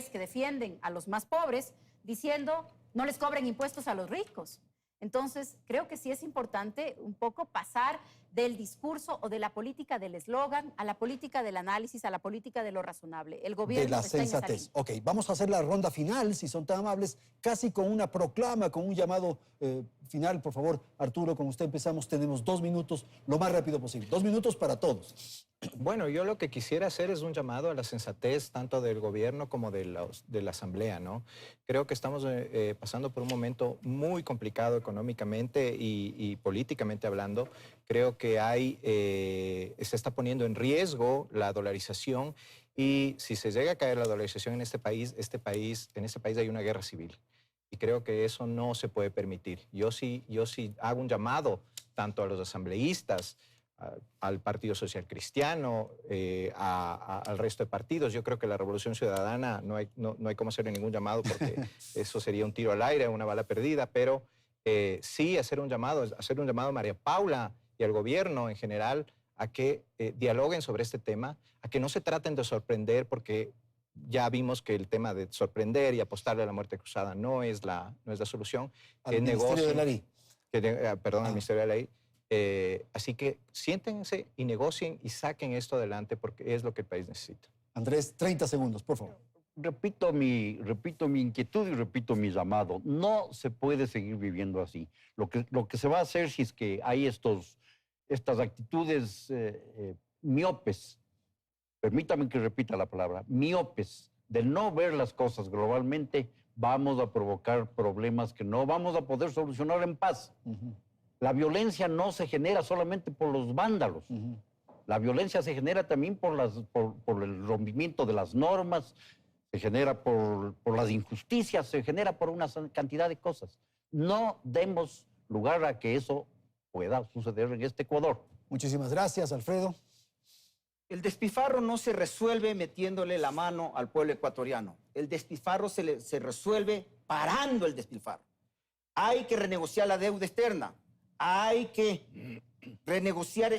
que defienden a los más pobres diciendo no les cobren impuestos a los ricos. Entonces, creo que sí es importante un poco pasar del discurso o de la política del eslogan a la política del análisis, a la política de lo razonable. El gobierno De la está en esa sensatez. línea. Ok, vamos a hacer la ronda final, si son tan amables, casi con una proclama, con un llamado final. Por favor, Arturo, con usted empezamos. Tenemos 2 minutos, lo más rápido posible. 2 minutos para todos. Bueno, yo lo que quisiera hacer es un llamado a la sensatez tanto del gobierno como de la Asamblea, ¿no? Creo que estamos pasando por un momento muy complicado económicamente y políticamente hablando. Creo que se está poniendo en riesgo la dolarización y si se llega a caer la dolarización en este país hay una guerra civil. Y creo que eso no se puede permitir. Yo sí hago un llamado tanto a los asambleístas, al Partido Social Cristiano, al resto de partidos. Yo creo que la Revolución Ciudadana no hay cómo hacerle ningún llamado porque eso sería un tiro al aire, una bala perdida, pero sí hacer un llamado a María Paula y al gobierno en general a que dialoguen sobre este tema, a que no se traten de sorprender porque ya vimos que el tema de sorprender y apostarle a la muerte cruzada no es la solución. Al Ministerio de la Ley. Al Ministerio de la Ley. Así que siéntense y negocien y saquen esto adelante porque es lo que el país necesita. Andrés, 30 segundos, por favor. Repito mi inquietud y repito mi llamado. No se puede seguir viviendo así. Lo que se va a hacer si es que hay estas actitudes miopes, permítame que repita la palabra, miopes, de no ver las cosas globalmente, vamos a provocar problemas que no vamos a poder solucionar en paz. La violencia no se genera solamente por los vándalos. La violencia se genera también por el rompimiento de las normas, se genera por las injusticias, se genera por una cantidad de cosas. No demos lugar a que eso pueda suceder en este Ecuador. Muchísimas gracias, Alfredo. El despilfarro no se resuelve metiéndole la mano al pueblo ecuatoriano. El despilfarro se resuelve parando el despilfarro. Hay que renegociar la deuda externa. Hay que renegociar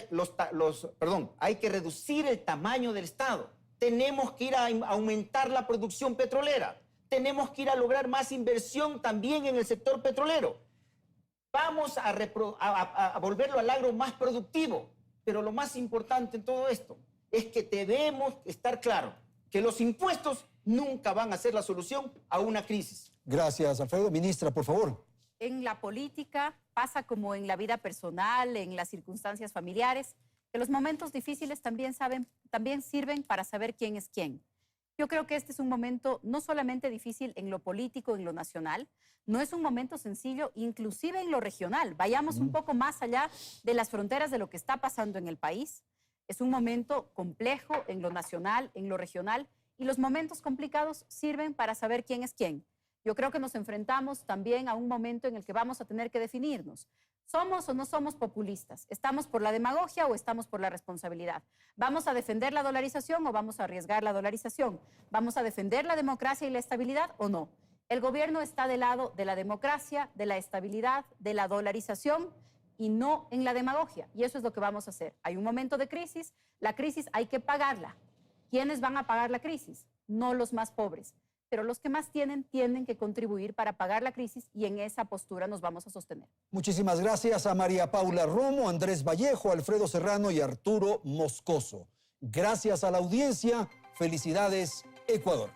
hay que reducir el tamaño del Estado. Tenemos que ir a aumentar la producción petrolera. Tenemos que ir a lograr más inversión también en el sector petrolero. Vamos a volverlo al agro más productivo. Pero lo más importante en todo esto es que debemos estar claros que los impuestos nunca van a ser la solución a una crisis. Gracias, Alfredo. Ministra, por favor. En la política pasa como en la vida personal, en las circunstancias familiares, que los momentos difíciles también sirven para saber quién es quién. Yo creo que este es un momento no solamente difícil en lo político, en lo nacional, no es un momento sencillo, inclusive en lo regional. Vayamos un poco más allá de las fronteras de lo que está pasando en el país. Es un momento complejo en lo nacional, en lo regional, y los momentos complicados sirven para saber quién es quién. Yo creo que nos enfrentamos también a un momento en el que vamos a tener que definirnos. ¿Somos o no somos populistas? ¿Estamos por la demagogia o estamos por la responsabilidad? ¿Vamos a defender la dolarización o vamos a arriesgar la dolarización? ¿Vamos a defender la democracia y la estabilidad o no? El gobierno está del lado de la democracia, de la estabilidad, de la dolarización y no en la demagogia. Y eso es lo que vamos a hacer. Hay un momento de crisis, la crisis hay que pagarla. ¿Quiénes van a pagar la crisis? No los más pobres. Pero los que más tienen que contribuir para pagar la crisis y en esa postura nos vamos a sostener. Muchísimas gracias a María Paula Romo, Andrés Vallejo, Alfredo Serrano y Arturo Moscoso. Gracias a la audiencia. Felicidades, Ecuador.